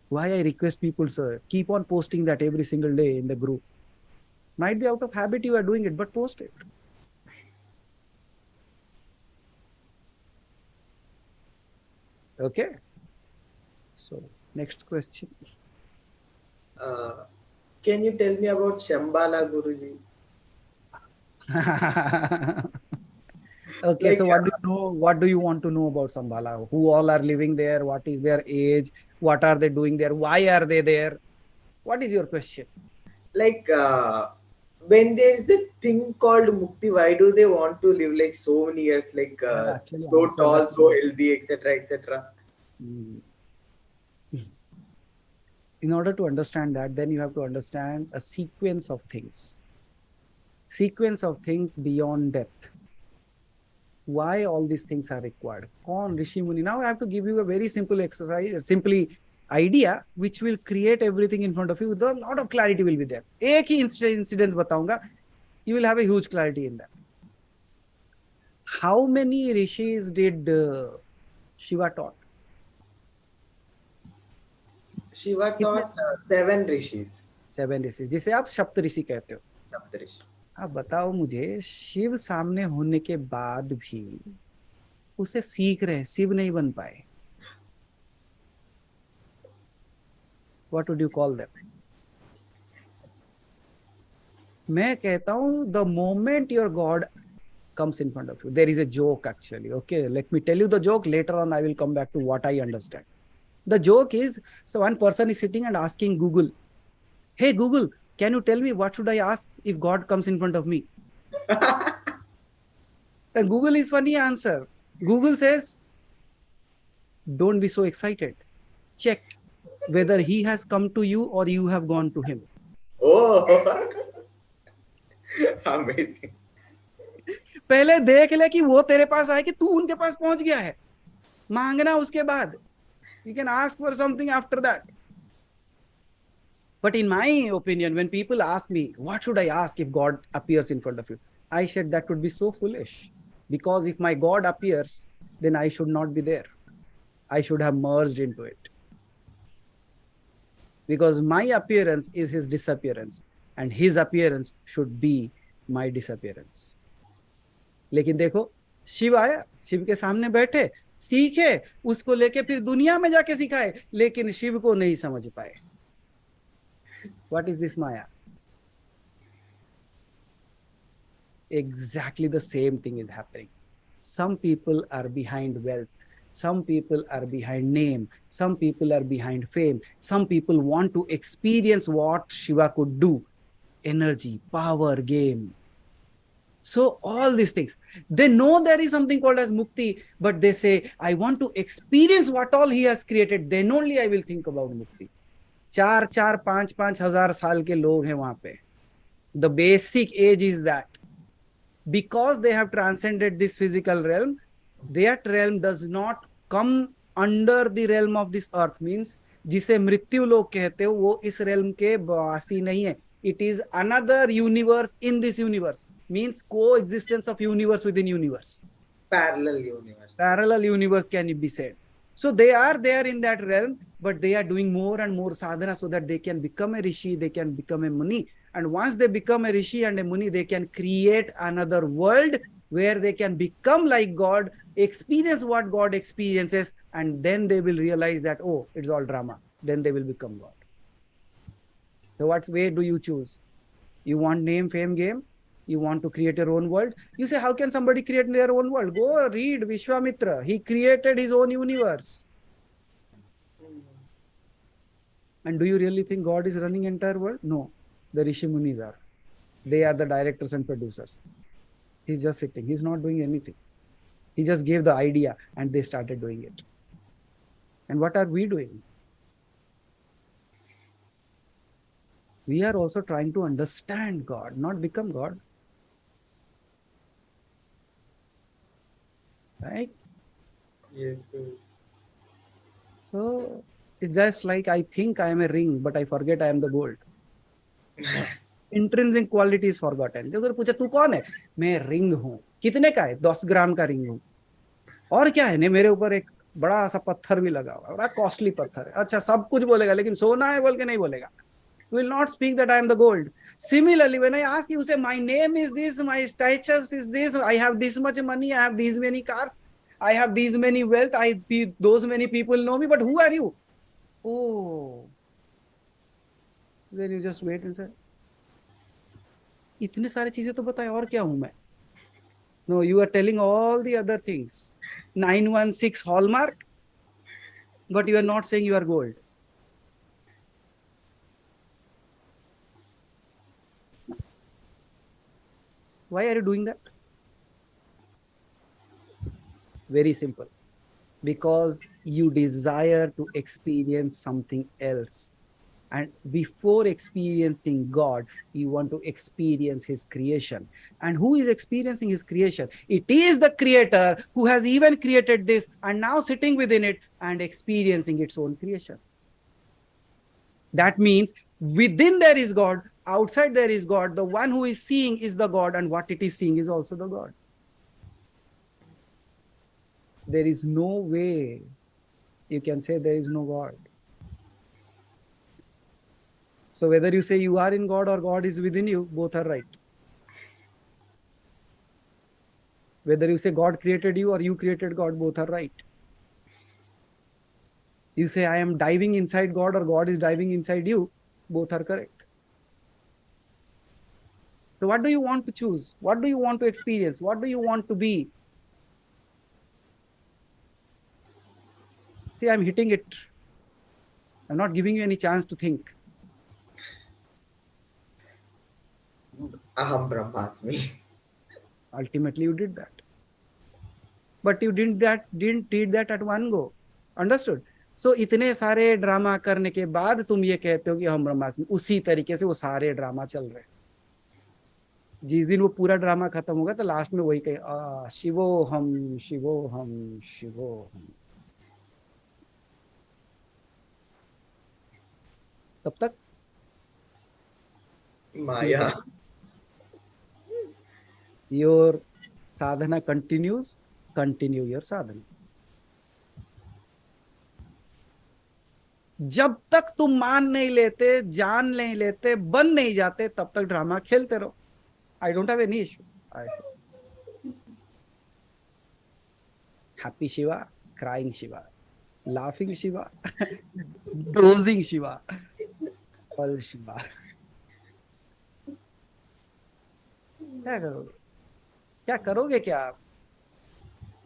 B: Why I request people, sir, keep on posting that every single day in the group. Might be out of habit you are doing it, but post it. Okay. So, next question.
D: Can you tell me about Shambhala Guruji?
B: Okay, so what do you know? What do you want to know about Shambhala? Who all are living there? What is their age? What are they doing there? Why are they there? What is your question?
D: Like, when there's a thing called Mukti, why do they want to live like so many years, like so tall, so healthy, etc., etc.?
B: In order to understand that, then you have to understand a sequence of things. Sequence of things beyond death. Why all these things are required? Kaun Rishi Muni. Now I have to give you a very simple exercise, simply idea, which will create everything in front of you. A lot of clarity will be there. एक ही incidents बताऊंगा, you will have a huge clarity in that. How many rishis did Shiva taught?
D: Shiva taught 7 rishis.
B: 7 rishis, जिसे आप सप्त ऋषि कहते हो.
D: Saptarishi.
B: अब बताओ मुझे, शिव सामने होने के बाद भी उसे सीख रहे, शिव नहीं बन पाए. What would you call them? मैं कहता हूं the moment your God comes in front of you, there is a joke actually. Okay, let me tell you the joke. Later on, I will come back to what I understand. The joke is, so one person is sitting and asking Google, "Hey Google, can you tell me what should I ask if God comes in front of me?" And Google is funny answer. Google says, "Don't be so excited. Check whether he has come to you or you have gone to him."
D: Oh, amazing.
B: पहले देख ले कि वो तेरे पास आए कि तू उनके पास पहुंच गया है. मांगना उसके बाद. You can ask for something after that. But in my opinion, when people ask me, what should I ask if God appears in front of you? I said that would be so foolish. Because if my God appears, then I should not be there. I should have merged into it. Because my appearance is his disappearance. And his appearance should be my disappearance. लेकिन देखो, शिव आया, शिव के सामने बैठे, सीखे, उसको लेके फिर दुनिया में जाके सिखाए, लेकिन शिव को नहीं समझ पाए. What is this Maya? Exactly the same thing is happening. Some people are behind wealth. Some people are behind name. Some people are behind fame. Some people want to experience what Shiva could do. Energy, power, game. So all these things, they know there is something called as mukti, but they say, I want to experience what all he has created. Then only I will think about mukti. 4,5,000 साल के लोग हैं वहां पे. The basic age is that. Because they have transcended this physical realm, that realm does not come under the realm of this earth. Means जिसे मृत्यु लोक कहते हो वो इस realm के वासी नहीं है. It is another universe in this universe. Means coexistence of universe within universe.
D: Parallel universe.
B: Parallel universe can be said. So they are there in that realm, but they are doing more and more sadhana so that they can become a rishi, they can become a muni. And once they become a rishi and a muni, they can create another world where they can become like God, experience what God experiences, and then they will realize that, oh, it's all drama. Then they will become God. So what way do you choose? You want name, fame, game? You want to create your own world? You say, how can somebody create their own world? Go read Vishwamitra. He created his own universe. And do you really think God is running entire world? No. The Rishi Munis are. They are the directors and producers. He's just sitting. He's not doing anything. He just gave the idea and they started doing it. And what are we doing? We are also trying to understand God, not become God. Right?
D: Yes, sir.
B: So it's just like I think I am a ring, but I forget I am the gold. Intrinsic quality is forgotten. अगर पूछा तू कौन है? मैं ring हूँ. कितने का है? 10 ग्राम का रिंग हूँ. और क्या है? ने मेरे ऊपर एक बड़ा सा पत्थर भी लगा हुआ है. बड़ा कॉस्टली पत्थर है. अच्छा सब कुछ बोलेगा लेकिन सोना है बोल के नहीं बोलेगा. Will not speak that I am the gold. Similarly, when I ask you, say, my name is this, my status is this, I have this much money, I have these many cars, I have these many wealth, those many people know me, but who are you? Oh. Then you just wait and say, इतने सारे चीजें तो बताए और क्या हूं मैं? No, you are telling all the other things. 916 hallmark, but you are not saying you are gold. Why are you doing that? Very simple. Because you desire to experience something else. And before experiencing God, you want to experience his creation. And who is experiencing his creation? It is the creator who has even created this and now sitting within it and experiencing its own creation. That means within there is God, outside there is God. The one who is seeing is the God, and what it is seeing is also the God. There is no way you can say there is no God. So whether you say you are in God or God is within you, both are right. Whether you say God created you or you created God, both are right. You say I am diving inside God or God is diving inside you, both are correct. So what do you want to choose? What do you want to experience? What do you want to be? See, I'm hitting it. I'm not giving you any chance to think.
D: Aham Brahmasmi.
B: Ultimately, you did that. But you did that at one go. Understood? So इतने सारे drama करने के बाद तुम ये कहते हो कि हम ब्रह्मास्मि, उसी तरीके से वो सारे ड्रामा चल रहे हैं. जिस दिन वो पूरा ड्रामा खत्म होगा तो लास्ट में वही कहे शिवो हम शिवो हम शिवो हम. तब तक
D: Maya.
B: your sadhana continues. Continue your sadhana. जब तक तुम मान नहीं लेते, जान नहीं लेते, बन नहीं जाते, तब तक ड्रामा खेलते रहो. I don't have any issue. I say. Happy Shiva, crying Shiva, laughing Shiva, dozing Shiva, all Shiva. क्या करोगे? क्या करोगे क्या आप?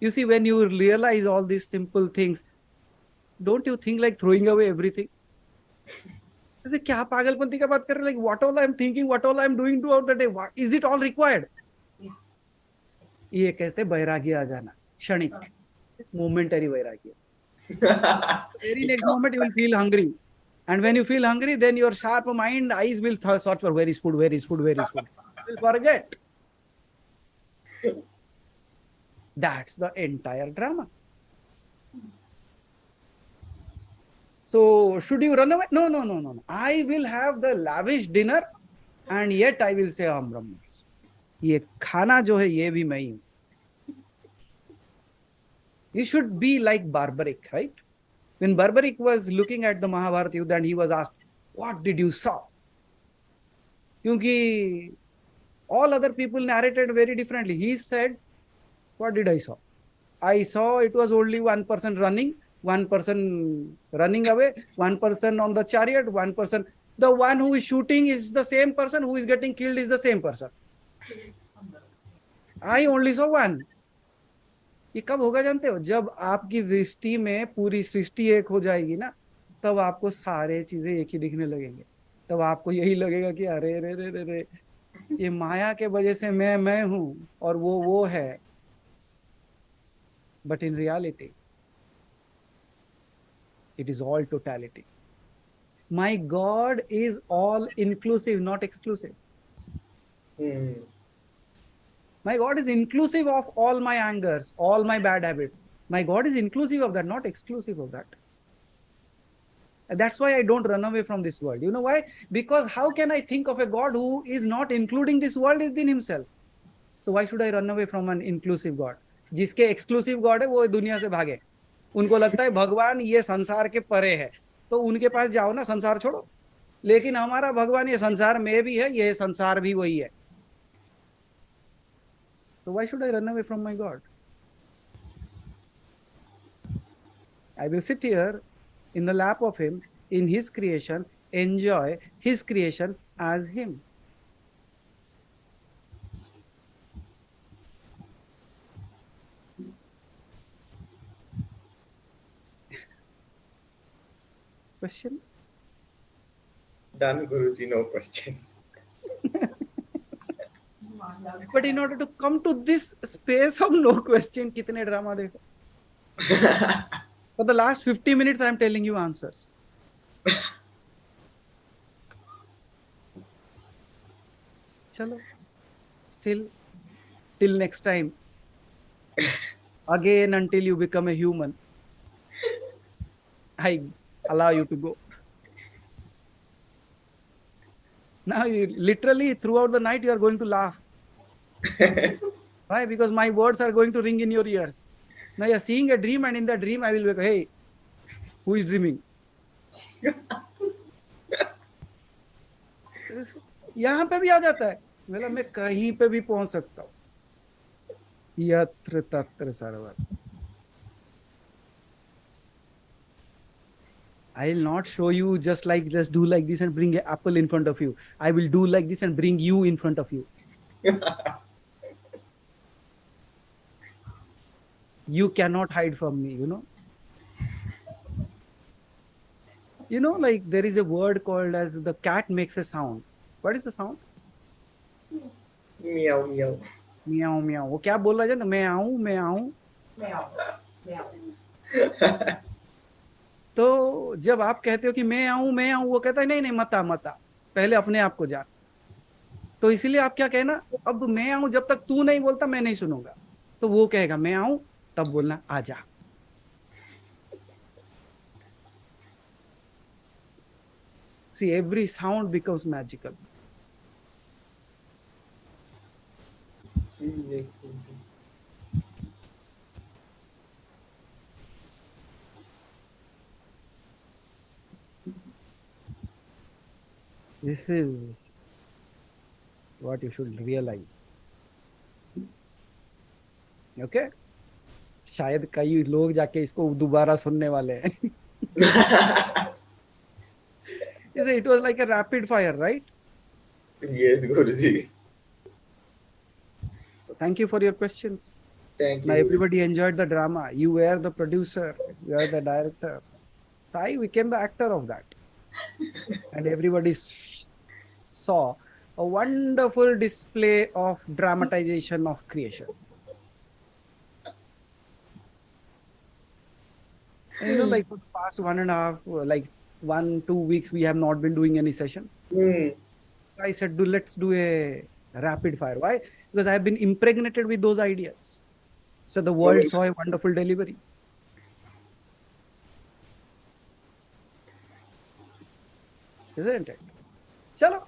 B: You see, when you realize all these simple things, don't you think like throwing away everything? जैसे क्या पागलपंती का बात कर रहे? Like what all I'm thinking, what all I'm doing throughout the day, what, is it all required? ये कहते वैराग्य आ जाना, क्षणिक, momentary वैराग्य. Very next moment you will feel hungry, and when you feel hungry, then your sharp mind eyes will search for where is food, where is food, where is food. You will forget. That's the entire drama. So should you run away? No, no, no, no. I will have the lavish dinner and yet I will say Aham Brahmasmi. ये खाना जो है ये भी मैं ही हूं. You should be like Barbaric, right? When Barbaric was looking at the Mahabharata Yuddha and he was asked, what did you saw? क्योंकि all other people narrated very differently. He said, what did I saw? I saw it was only one person running, one person running away, one person on the chariot, one person. The one who is shooting is the same person, who is getting killed is the same person. I only saw one. ये कब होगा जानते हो? जब आपकी दृष्टि में पूरी सृष्टि एक हो जाएगी ना, तब आपको सारे चीजें एक ही दिखने लगेंगे. तब आपको यही लगेगा कि अरे रे रे रे रे, ये माया के वजह से मैं हूं और वो है. But in reality, it is all totality. My God is all inclusive, not exclusive. My God is inclusive of all my angers, all my bad habits. My God is inclusive of that, not exclusive of that. And that's why I don't run away from this world. You know why? Because how can I think of a God who is not including this world within himself? So why should I run away from an inclusive God? जिसके exclusive God है वो दुनिया से भागे. उनको लगता है भगवान ये संसार के परे है, तो उनके पास जाओ ना, संसार छोड़ो. लेकिन हमारा भगवान ये संसार में भी है, ये संसार भी वही है. So why should I run away from my God? I will sit here in the lap of him, in his creation, enjoy his creation as him. Question?
D: Done, Guruji, no questions.
B: But in order to come to this space of no question, kitne drama dekho? For the last 50 minutes, I am telling you answers. Chalo. Still, till next time. Again, until you become a human, I allow you to go. Now, literally, throughout the night, you are going to laugh. Why? Because my words are going to ring in your ears. Now, you are seeing a dream, and in the dream, I will be like, hey, who is dreaming? यहाँ पे भी आ जाता है. मतलब मैं कहीं पे भी पहुंच सकता हूँ. यत्र तत्र सर्वत्र. I will not show you just do like this and bring an apple in front of you. I will do like this and bring you in front of you. You cannot hide from me, like there is a word called as the cat makes a sound. What is the sound?
D: Meow, meow.
B: Meow meow. वो क्या बोल रहा है? मैं आऊं, मैं आऊं.
E: Meow. Meow.
B: तो जब आप कहते हो कि मैं आऊं, वो कहता है नहीं नहीं मत आ, पहले अपने आप को जान. तो इसीलिए आप क्या कहना, अब मैं आऊं, जब तक तू नहीं बोलता मैं नहीं सुनूंगा. तो वो कहेगा मैं आऊं, तब बोलना आजा. See, every sound becomes magical.
D: Yes,
B: This is what you should realize. Okay? शायद कई लोग जाके इसको दोबारा सुनने वाले हैं. It was like a rapid fire, right?
D: yes, Guruji.
B: So thank you for your questions.
D: Thank you.
B: Now everybody enjoyed the drama. You were the producer, you are the director. I became the actor of that. And everybody saw a wonderful display of dramatization of creation. And like for the past 1.5 weeks, we have not been doing any sessions. I said, let's do a rapid fire. Why? Because I have been impregnated with those ideas. So the world saw a wonderful delivery. Isn't it? Chalo.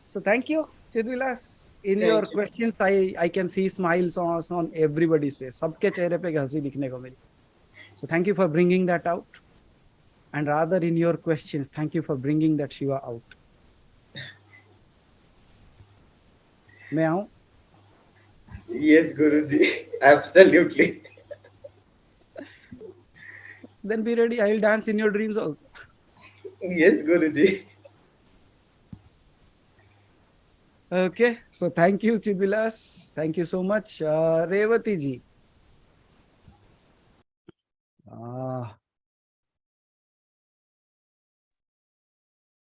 B: So thank you, Chidvilas. In your questions, I can see smiles on everybody's face. सबके चेहरे पे हंसी दिखने को मिली. So thank you for bringing that out. And rather in your questions, thank you for bringing that Shiva out. मैं आऊं?
D: Yes, Guruji. Absolutely.
B: Then be ready. I will dance in your dreams also.
D: Yes, Guruji.
B: Okay. So thank you, Chidvilas. Thank you so much. Revati ji.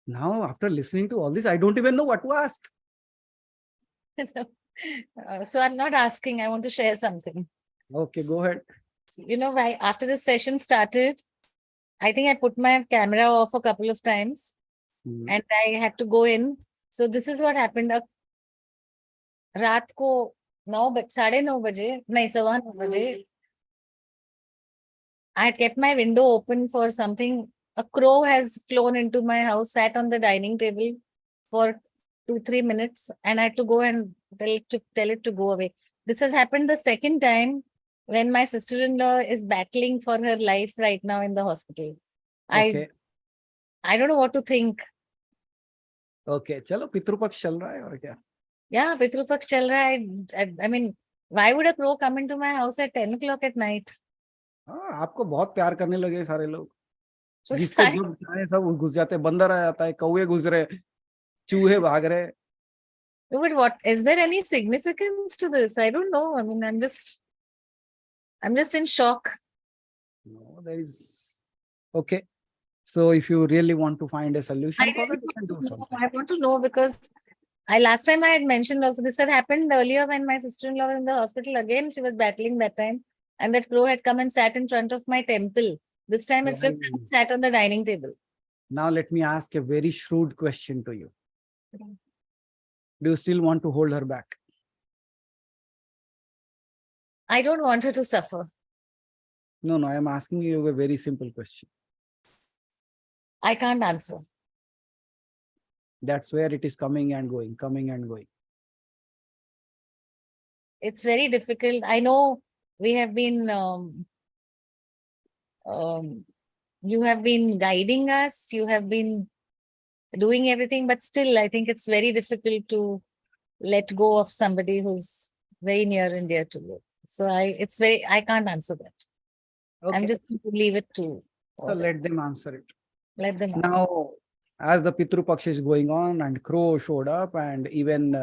B: Now, after listening to all this, I don't even know what to ask.
E: So I'm not asking, I want to share something.
B: Okay, go ahead.
E: Why after the session started, I think I put my camera off a couple of times and I had to go in. So this is what happened. रात को 9:30 बजे, नहीं 9:15 बजे, I had kept my window open for something. A crow has flown into my house, sat on the dining table for 2-3 minutes, and I had to go and tell it to go away. This has happened the second time when my sister-in-law is battling for her life right now in the hospital.
B: Okay.
E: I don't know what to think.
B: Okay, चलो पितृपक्ष चल रहा है और क्या?
E: Yeah, Pitrupaksha चल रहा है. I mean, why would a crow come into my house at 10 o'clock at night?
B: हाँ, आपको बहुत प्यार करने लगे सारे लोग. जिसको जब चाहे सब घुस जाते, बंदर आ जाता है, कौवे घुस रहे, चूहे भाग रहे.
E: But what is there any significance to this? I don't know. I mean, I'm just in shock.
B: No, there is. Okay. So if you really want to find a solution for that, you can do something.
E: I want to know because last time I had mentioned also, this had happened earlier when my sister-in-law was in the hospital again. She was battling that time. And that crow had come and sat in front of my temple. This time it's just sat on the dining table.
B: Now let me ask a very shrewd question to you. Do you still want to hold her back?
E: I don't want her to suffer.
B: No, I am asking you a very simple question.
E: I can't answer.
B: That's where it is coming and going, coming and going.
E: It's very difficult. I know we have been, you have been guiding us, you have been doing everything, but still I think it's very difficult to let go of somebody who's very near and dear to you. So I can't answer that.
B: Okay.
E: I'm just going to leave it to.
B: So let them answer it.
E: Let them answer.
B: Now, as the Pitru Paksh is going on and crow showed up and even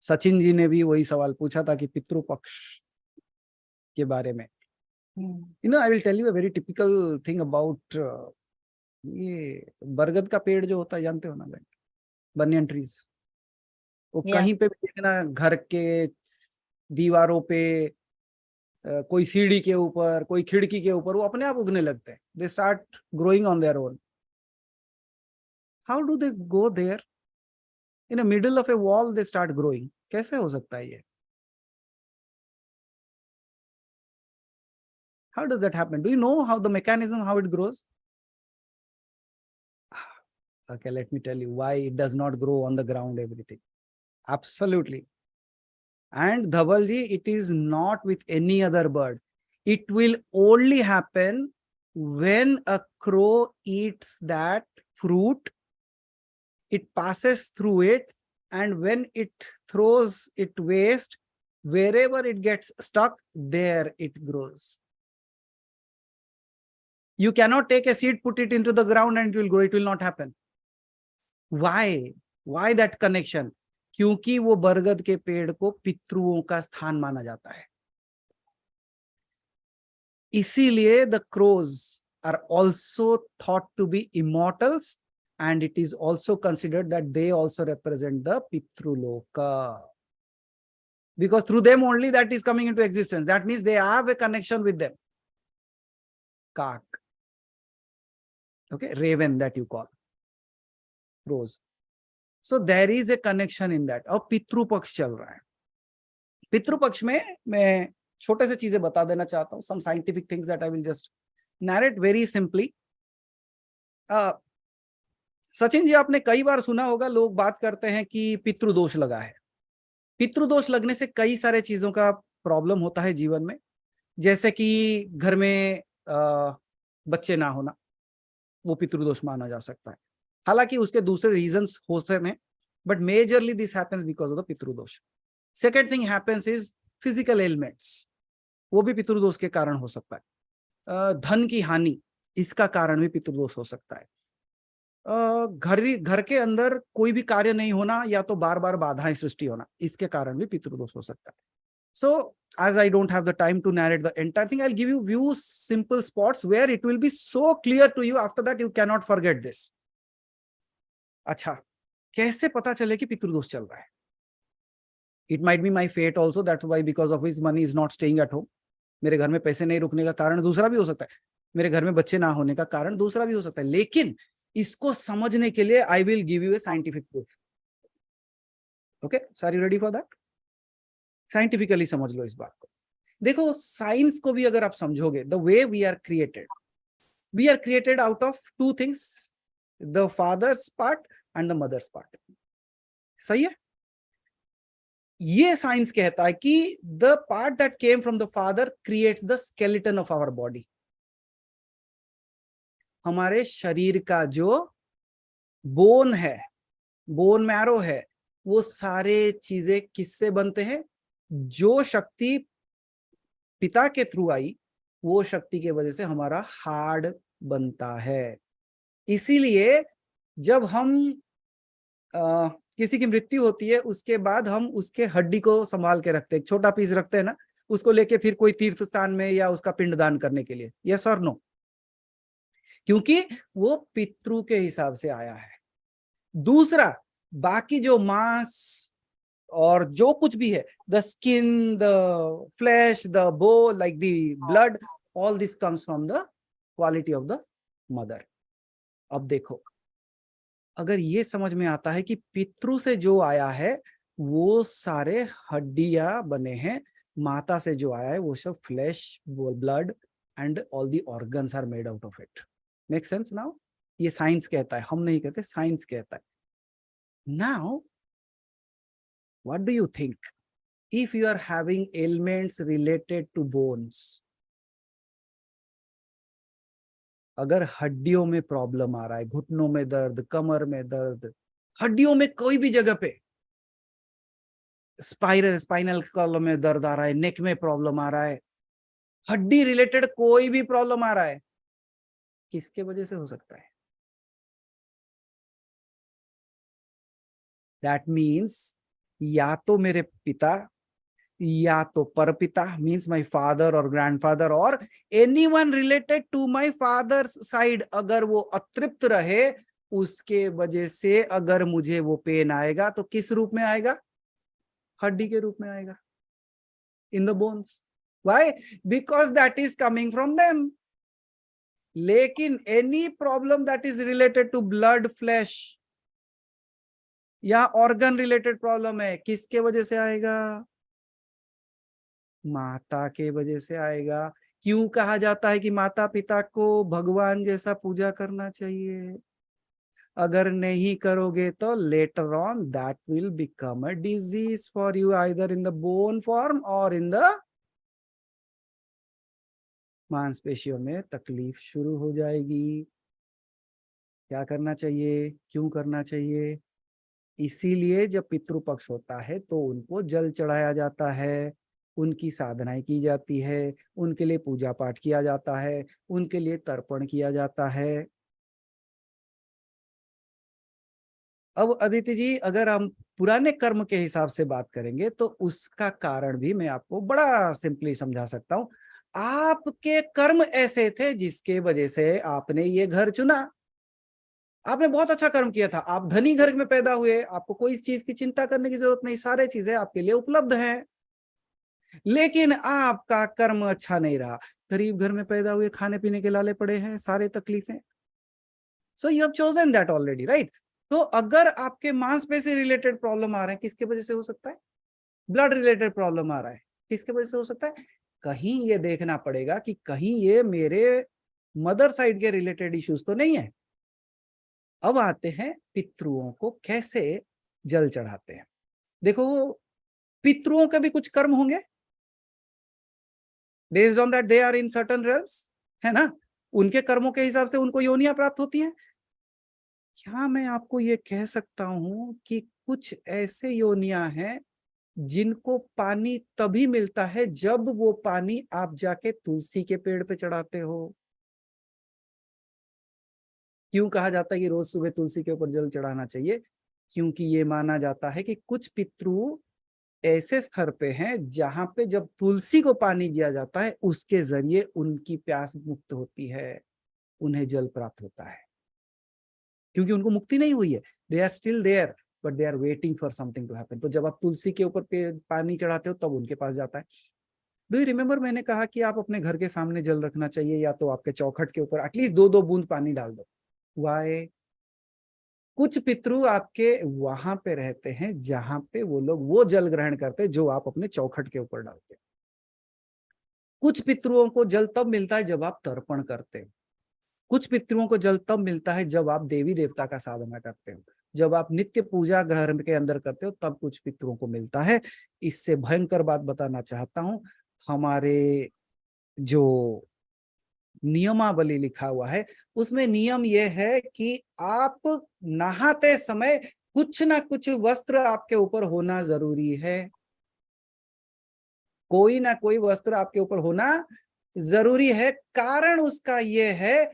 B: Sachin ji ने भी वही सवाल पूछा था कि पितृपक्ष के बारे में. I will tell you a very typical thing about ये बरगद का पेड़ जो होता है, जानते हो ना भाई, बनियन ट्रीज. वो
E: Yeah.
B: कहीं पे भी देखना, घर के दीवारों पे, कोई सीढ़ी के ऊपर, कोई खिड़की के ऊपर, वो अपने आप उगने लगते हैं. They start growing on their own. How do they go there? In the middle of a wall they start growing. कैसे हो सकता है ये? How does that happen? Do you know how the mechanism, how it grows? Okay, let me tell you why it does not grow on the ground, everything. Absolutely. And Dhavalji, it is not with any other bird. It will only happen when a crow eats that fruit, it passes through it, and when it throws it waste, wherever it gets stuck, there it grows. You cannot take a seed, put it into the ground and it will grow. It will not happen. Why? Why that connection? क्योंकि वो बरगद के पेड़ को पितृओं का स्थान माना जाता है. इसीलिए the crows are also thought to be immortals, and it is also considered that they also represent the Pitruloka. Because through them only that is coming into existence. That means they have a connection with them. Kaak. Okay, raven that you call. Crows. So there is a connection in that. अब पितृपक्ष चल रहा है. पितृपक्ष में मैं छोटे से चीजें बता देना चाहता हूँ. Some scientific things that I will just narrate very simply. Sachin ji, आपने कई बार सुना होगा, लोग बात करते हैं कि पितृदोष लगा है. पितृदोष लगने से कई सारे चीजों का प्रॉब्लम होता है जीवन में. जैसे कि घर में बच्चे ना होना, वो पितृदोष माना जा सकता है. हालांकि उसके दूसरे रीजंस हो सकते हैं, but majorly this happens because of the pitradosh. Second thing happens is physical elements. वो भी पितृदोष के कारण हो सकता है. धन की हानि, इसका कारण भी पितृदोष हो सकता है. घर के अंदर कोई भी कार्य नहीं होना, या तो बार बार बाधाएं सृष्टि होना, इसके कारण भी पितृदोष हो सकता है. So, as I don't have the time to narrate the entire thing, I'll give you few simple spots where it will be so clear to you. After that, you cannot forget this. अच्छा, कैसे पता चले कि पितृदोष चल रहा है? It might be my fate also. That's why, because of his money is not staying at home. मेरे घर में पैसे नहीं रुकने का कारण दूसरा भी हो सकता है. मेरे घर में बच्चे ना होने का कारण दूसरा भी हो सकता है. लेकिन इसको समझने के लिए I will give you a scientific proof. Okay, so are you ready for that? Scientifically समझ लो इस बात को. देखो, साइंस को भी अगर आप समझोगे, the way we are created out of two things, the father's part and the mother's part. सही है? ये साइंस कहता है कि the part that came from the father creates the skeleton of our body. हमारे शरीर का जो बोन है, बोन मैरो है, वो सारे चीजें किससे बनते हैं? जो शक्ति पिता के थ्रू आई, वो शक्ति के वजह से हमारा हार्ड बनता है. इसीलिए जब हम किसी की मृत्यु होती है, उसके बाद हम उसके हड्डी को संभाल के रखते हैं, एक छोटा पीस रखते हैं ना, उसको लेके फिर कोई तीर्थ स्थान में या उसका पिंडदान करने के लिए. यस और नो? क्योंकि वो पितृ के हिसाब से आया है. दूसरा, बाकी जो मांस और जो कुछ भी है, the skin, the flesh, the bone, like the blood, all this comes from the quality of the mother. अब देखो, अगर ये समझ में आता है कि पितृ से जो आया है वो सारे हड्डियां बने हैं, माता से जो आया है वो सब flesh, blood and all the organs are made out of it. Make sense now? ये साइंस कहता है, हम नहीं कहते, साइंस कहता है. Now what do you think? If you are having ailments related to bones, अगर हड्डियों में प्रॉब्लम आ रहा है, घुटनों में दर्द, कमर में दर्द, हड्डियों में कोई भी जगह पे, स्पाइनल कॉलम में दर्द आ रहा है, नेक में प्रॉब्लम आ रहा है, हड्डी रिलेटेड कोई भी प्रॉब्लम आ रहा है, किसके वजह से हो सकता है? That means या तो मेरे पिता, या तो परपिता मीन्स माय फादर और ग्रैंडफादर, और anyone related to my father's side, अगर वो अतृप्त रहे उसके वजह से अगर मुझे वो पेन आएगा तो किस रूप में आएगा? हड्डी के रूप में आएगा, in the bones. Why? Because that is coming from them. लेकिन any problem that is related to blood, flesh या ऑर्गन रिलेटेड प्रॉब्लम है, किसके वजह से आएगा? माता के वजह से आएगा। क्यों कहा जाता है कि माता पिता को भगवान जैसा पूजा करना चाहिए? अगर नहीं करोगे तो later on that will become a disease for you, either in the bone form और इन द मांसपेशियों में तकलीफ शुरू हो जाएगी। क्या करना चाहिए? क्यों करना चाहिए? इसीलिए जब पितृपक्ष होता है तो उनको जल चढ़ाया जाता है, उनकी साधनाएं की जाती है, उनके लिए पूजा पाठ किया जाता है, उनके लिए तर्पण किया जाता है। अब अदिति जी, अगर हम पुराने कर्म के हिसाब से बात करेंगे तो उसका कारण भी मैं आपको बड़ा सिंपली समझा सकता हूं। आपके कर्म ऐसे थे जिसके वजह से आपने ये घर चुना। आपने बहुत अच्छा कर्म किया था, आप धनी घर में पैदा हुए, आपको कोई इस चीज की चिंता करने की जरूरत नहीं, सारे चीजें आपके लिए उपलब्ध हैं। लेकिन आपका कर्म अच्छा नहीं रहा, गरीब घर में पैदा हुए, खाने पीने के लाले पड़े हैं, सारे तकलीफें। So you have chosen that already, right? तो अगर आपके मांसपेशी रिलेटेड प्रॉब्लम आ रहे हैं, किसके वजह से हो सकता है? ब्लड रिलेटेड प्रॉब्लम आ रहा है, किसके वजह से हो सकता है? कहीं ये देखना पड़ेगा कि कहीं ये मेरे मदर साइड के रिलेटेड इश्यूज तो नहीं है। अब आते हैं पितरुओं को कैसे जल चढ़ाते हैं। देखो, पितरुओं के भी कुछ कर्म होंगे, based on that they are in certain rails, है ना? उनके कर्मों के हिसाब से उनको योनियां प्राप्त होती हैं। क्या मैं आपको ये कह सकता हूं कि कुछ ऐसे योनियां हैं जिनको पानी तभी मिलता है जब वो पानी आप जाके तुलसी के पेड़ पे चढ़ाते हो? क्यों कहा जाता है कि रोज सुबह तुलसी के ऊपर जल चढ़ाना चाहिए? क्योंकि ये माना जाता है कि कुछ पितृ ऐसे स्तर पे हैं जहां पे जब तुलसी को पानी दिया जाता है उसके जरिए उनकी प्यास मुक्त होती है, उन्हें जल प्राप्त होता है। क्योंकि उनको मुक्ति नहीं हुई है, they are still there but they are waiting for something to happen. तो जब आप तुलसी के ऊपर पानी चढ़ाते हो तब उनके पास जाता है। डू यू रिमेम्बर मैंने कहा कि आप अपने घर के सामने जल रखना चाहिए, या तो आपके चौखट के ऊपर एटलीस्ट 2-2 बूंद पानी डाल दो। वाई? कुछ पितृ आपके वहां पे रहते हैं जहां पे वो लोग वो जल ग्रहण करते हैं जो आप अपने चौखट के ऊपर डालते हैं। कुछ पितृओं को जल तब मिलता है जब आप तर्पण करते हो। कुछ पितृओं को जल तब मिलता है जब आप देवी देवता का साधना करते हो, जब आप नित्य पूजा घर के अंदर करते हो, तब कुछ पितरों को मिलता है। इससे भयंकर बात बताना चाहता हूं, हमारे जो नियमावली लिखा हुआ है उसमें नियम यह है कि आप नहाते समय कुछ ना कुछ वस्त्र आपके ऊपर होना जरूरी है। कोई ना कोई वस्त्र आपके ऊपर होना जरूरी है। कारण उसका यह है,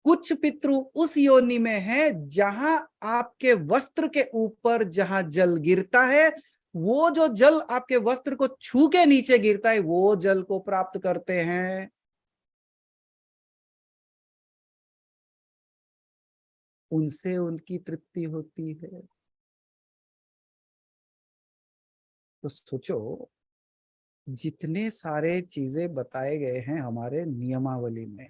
B: कुछ पितृ उस योनि में है जहां आपके वस्त्र के ऊपर जहां जल गिरता है, वो जो जल आपके वस्त्र को छू के नीचे गिरता है वो जल को प्राप्त करते हैं। उनसे उनकी तृप्ति होती है। तो सोचो, जितने सारे चीजें बताए गए हैं हमारे नियमावली में,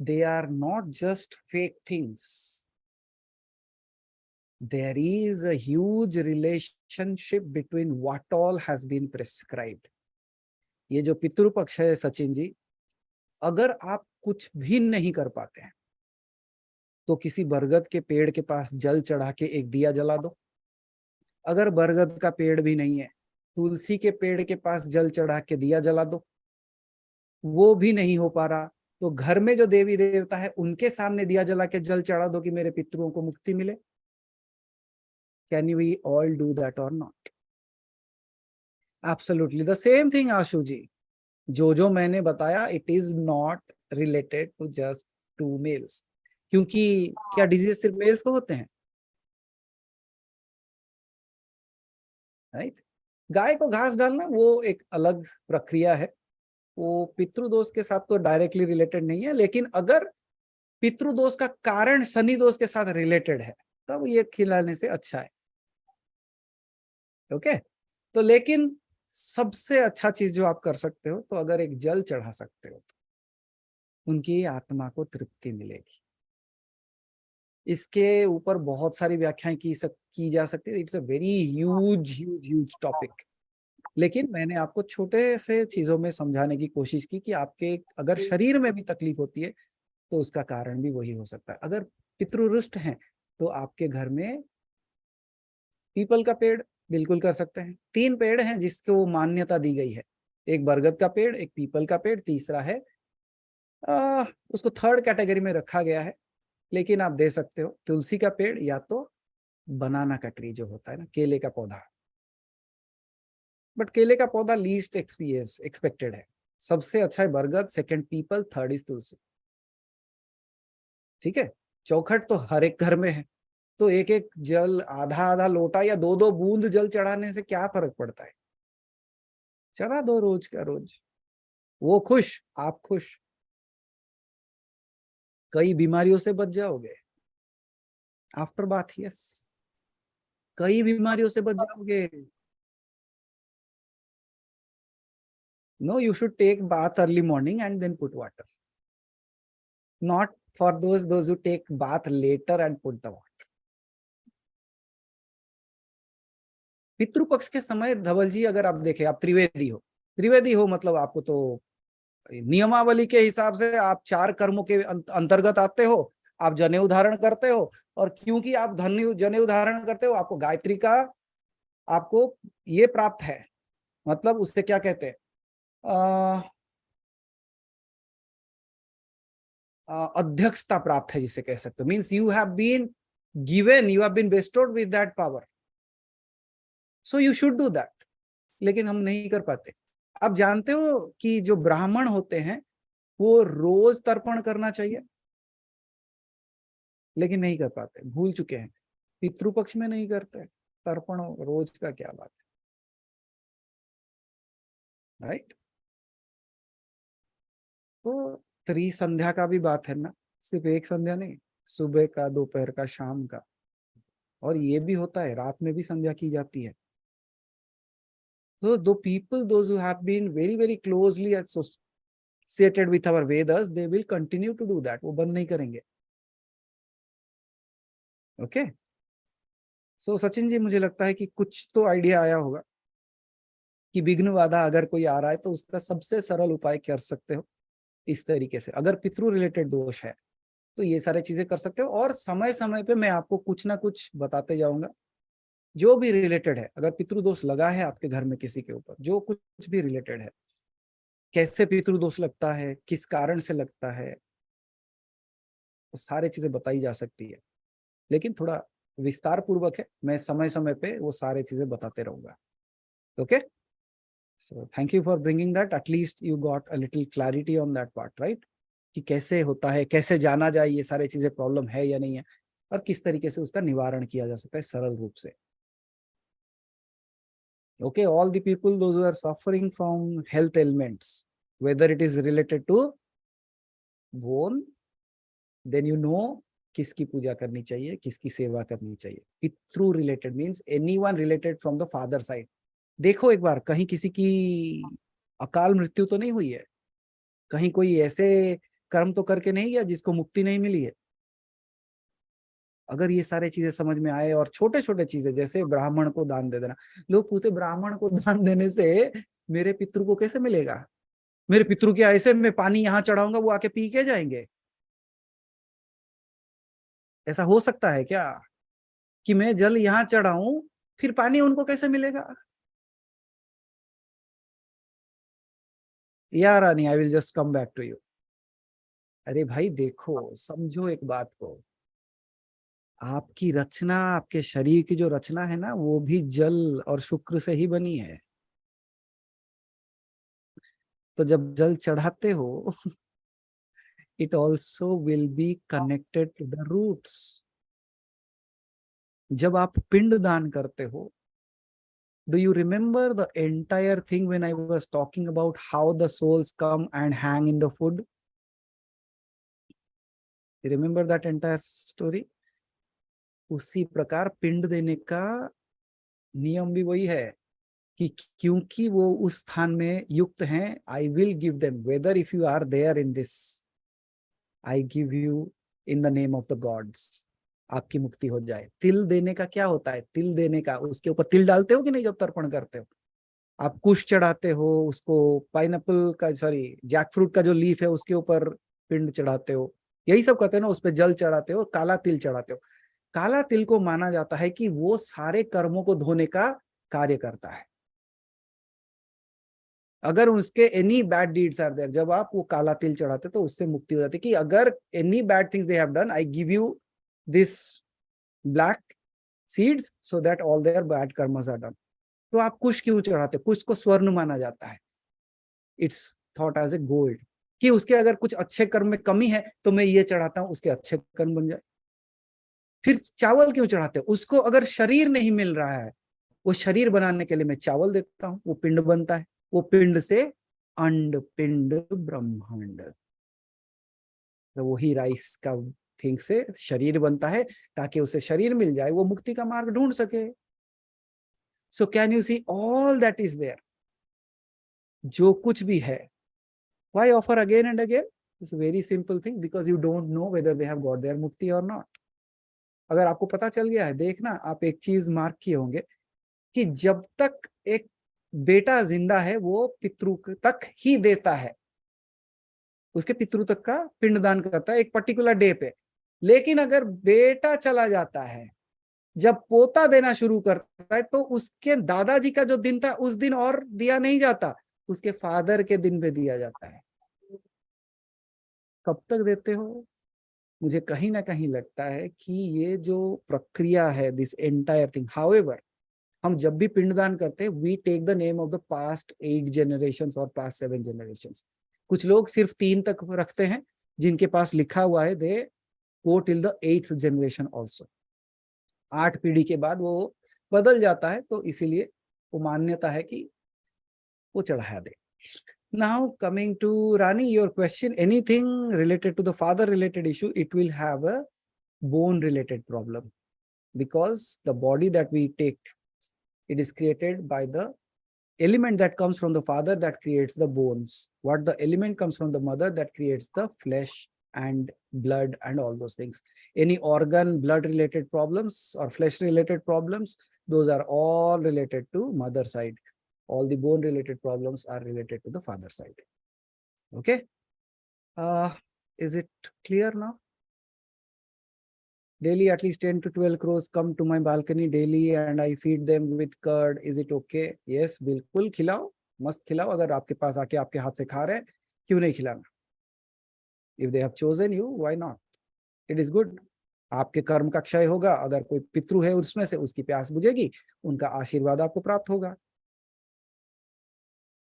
B: they are not just fake things. There is a huge relationship between what all has been prescribed. ये जो पितृपक्ष है सचिन जी, अगर आप कुछ भी नहीं कर पाते हैं तो किसी बरगद के पेड़ के पास जल चढ़ा के एक दिया जला दो। अगर बरगद का पेड़ भी नहीं है, तुलसी के पेड़ के पास जल चढ़ा के दिया जला दो। वो भी नहीं हो पा रहा तो घर में जो देवी देवता है उनके सामने दिया जला के जल चढ़ा दो कि मेरे पितरों को मुक्ति मिले। Can we all do that or not? Absolutely the same thing Ashu ji. जो मैंने बताया it is not related to just to males. क्योंकि क्या डिजीज सिर्फ मेल्स को होते हैं? राइट। गाय को घास डालना वो एक अलग प्रक्रिया है, वो पितृदोष के साथ तो डायरेक्टली रिलेटेड नहीं है, लेकिन अगर पितृदोष का कारण शनि दोष के साथ रिलेटेड है तब ये खिलाने से अच्छा है। ओके, तो लेकिन सबसे अच्छा चीज जो आप कर सकते हो, तो अगर एक जल चढ़ा सकते हो तो उनकी आत्मा को तृप्ति मिलेगी। इसके ऊपर बहुत सारी व्याख्याएं की जा सकती है। It's a very huge huge huge topic, लेकिन मैंने आपको छोटे से चीजों में समझाने की कोशिश की कि आपके अगर शरीर में भी तकलीफ होती है तो उसका कारण भी वही हो सकता है। अगर पितृरुष्ट हैं तो आपके घर में पीपल का पेड़ बिल्कुल कर सकते हैं। 3 पेड़ हैं जिसको मान्यता दी गई है, एक बरगद का पेड़, एक पीपल का पेड़, तीसरा है उसको थर्ड कैटेगरी में रखा गया है, लेकिन आप दे सकते हो तुलसी का पेड़ या तो बनाना का ट्री जो होता है ना, केले का पौधा। बट केले का पौधा लीस्ट एक्सपेक्टेड है, सबसे अच्छा है बरगद, सेकंड पीपल, थर्ड इज तुलसी। ठीक है, चौखट तो हर एक घर में है, तो एक एक जल, आधा आधा लोटा या 2 2 बूंद जल चढ़ाने से क्या फर्क पड़ता है? चढ़ा दो रोज का रोज, वो खुश, आप खुश, कई बीमारियों से बच जाओगे आफ्टर बाथ। यस, कई बीमारियों से बच जाओगे। No, you should take bath early morning and then put water. Not for those who take bath later and put the water. Pitrupaksha के समय धवल जी, अगर आप देखें, आप त्रिवेदी हो मतलब आपको तो नियमावली के हिसाब से आप 4 कर्मों के अंतर्गत आते हो। आप जनेऊ धारण करते हो, और क्योंकि आप जनेऊ धारण करते हो, आपको गायत्री का आपको ये प्राप्त है, मतलब उससे क्या कहते हैं, अध्यक्षता प्राप्त है जिसे कह सकते हो। Means you have been given, you have been bestowed with that power, so you should do that. लेकिन हम नहीं कर पाते। आप जानते हो कि जो ब्राह्मण होते हैं वो रोज तर्पण करना चाहिए, लेकिन नहीं कर पाते, भूल चुके हैं। पितृपक्ष में नहीं करते तर्पण रोज का, क्या बात है, राइट। तो त्रिसंध्या का भी बात है ना, सिर्फ एक संध्या नहीं, सुबह का, दोपहर का, शाम का, और ये भी होता है रात में भी संध्या की जाती है। So the people, those who have been very very closely associated with our Vedas, they will continue to do that. वो बंद नहीं करेंगे। ओके, सो सचिन जी, मुझे लगता है कि कुछ तो आइडिया आया होगा कि विघ्न बाधा अगर कोई आ रहा है तो उसका सबसे सरल उपाय कर सकते हो इस तरीके से। अगर पितृ रिलेटेड दोष है तो ये सारी चीजें कर सकते हो, और समय समय पे मैं आपको कुछ ना कुछ बताते जाऊंगा जो भी रिलेटेड है। अगर पितृदोष लगा है आपके घर में किसी के ऊपर, जो कुछ भी रिलेटेड है, कैसे पितृदोष लगता है, किस कारण से लगता है, वो सारी चीजें बताई जा सकती है, लेकिन थोड़ा विस्तार पूर्वक है। मैं समय समय पे वो सारी चीजें बताते रहूंगा। Okay, so thank you for bringing that, at least you got a little clarity on that part, right, कि कैसे होता है, कैसे जाना जाए ये सारी चीजें प्रॉब्लम है या नहीं है, और किस तरीके से उसका निवारण किया जा सकता है सरल रूप से। Okay, all the people, those who are suffering from health ailments, whether it is related to bone, then you know किसकी पूजा करनी चाहिए, किसकी सेवा करनी चाहिए। पितृ related means anyone related from the father side. देखो एक बार, कहीं किसी की अकाल मृत्यु तो नहीं हुई है, कहीं कोई ऐसे कर्म तो करके नहीं गया जिसको मुक्ति नहीं मिली है। अगर ये सारे चीजें समझ में आए, और छोटे छोटे चीजें जैसे ब्राह्मण को दान दे देना, लोग पूछते ब्राह्मण को दान देने से मेरे पितृ को कैसे मिलेगा, मेरे पितृ क्या ऐसे मैं पानी यहाँ चढ़ाऊंगा वो आके पी के जाएंगे? ऐसा हो सकता है क्या कि मैं जल यहाँ चढ़ाऊं फिर पानी उनको कैसे मिलेगा? यार Rani, I will just come back to you. अरे भाई देखो, समझो एक बात को, आपकी रचना, आपके शरीर की जो रचना है ना, वो भी जल और शुक्र से ही बनी है। तो जब जल चढ़ाते हो it also will be connected to the roots. जब आप पिंड दान करते हो Do you remember the entire thing when I was talking about how the souls come and hang in the food? You remember that entire story? उसी प्रकार पिंड देने का नियम भी वही है कि क्योंकि वो उस स्थान में युक्त हैं, I will give them, whether if you are there in this, I give you in the name of the gods, आपकी मुक्ति हो जाए। तिल देने का क्या होता है? तिल देने का, उसके ऊपर तिल डालते हो कि नहीं जब तर्पण करते हो? आप कुश चढ़ाते हो, उसको पाइनएप्पल का, सॉरी जैक फ्रूट का जो लीफ है उसके ऊपर पिंड चढ़ाते हो, यही सब करते हो ना, उस पर जल चढ़ाते हो, काला तिल चढ़ाते हो। काला तिल को माना जाता है कि वो सारे कर्मों को धोने का कार्य करता है। अगर उसके any bad deeds are there, जब आप वो काला तिल चढ़ाते तो उससे मुक्ति हो जाती है कि अगर any bad things they have done, I give you this black seeds so that all their bad karmas are done. तो आप कुश क्यों चढ़ाते? कुश को स्वर्ण माना जाता है, it's thought as a gold, कि उसके अगर कुछ अच्छे कर्म में कमी है तो मैं ये चढ़ाता हूं, उसके अच्छे कर्म बन जाए। फिर चावल क्यों चढ़ाते? उसको अगर शरीर नहीं मिल रहा है, वो शरीर बनाने के लिए मैं चावल देता हूं, वो पिंड बनता है, वो पिंड से अंड पिंड ब्रह्मांड, तो वही राइस का थिंग से शरीर बनता है, ताकि उसे शरीर मिल जाए, वो मुक्ति का मार्ग ढूंढ सके। So can you see all that is there, जो कुछ भी है। Why offer again and again? It's a very simple thing, because you don't know whether they have got their mukti or not. अगर आपको पता चल गया है, देखना आप एक चीज मार्क किए होंगे कि जब तक एक बेटा जिंदा है वो पितृ तक ही देता है, उसके पितृ तक का पिंडदान करता है एक पर्टिकुलर डे पे। लेकिन अगर बेटा चला जाता है, जब पोता देना शुरू करता है, तो उसके दादाजी का जो दिन था उस दिन और दिया नहीं जाता, उसके फादर के दिन पे दिया जाता है। कब तक देते हो? मुझे कहीं ना कहीं लगता है कि ये जो प्रक्रिया है, दिस एंटायर थिंग, हाउएवर, हम जब भी पिंडदान करते हैं, we take the name of the past 8 generations और पास्ट 7 जनरेशंस। कुछ लोग सिर्फ 3 तक रखते हैं, जिनके पास लिखा हुआ है they go till the 8th generation also. 8 पीढ़ी के बाद वो बदल जाता है, तो इसीलिए वो मान्यता है कि वो चढ़ाया दे। Now coming to Rani, your question, anything related to the father related issue, it will have a bone related problem, because the body that we take, it is created by the element that comes from the father that creates the bones. What the element comes from the mother that creates the flesh and blood and all those things. Any organ, blood related problems or flesh related problems, those are all related to mother side. All the bone related problems are related to the father side. Okay. Is it clear now? Daily at least 10 to 12 crows come to my balcony daily and I feed them with curd. Is it okay? Yes, बिल्कुल खिलाओ, मस्त खिलाओ। अगर आपके पास आके आपके हाथ से खा रहे हैं, क्यों नहीं खिलाना? If they have chosen you, why not? It is good. आपके कर्म का क्षय होगा, अगर कोई पितृ है उसमें से, उसकी प्यास बुझेगी, उनका आशीर्वाद आपको प्राप्त होगा।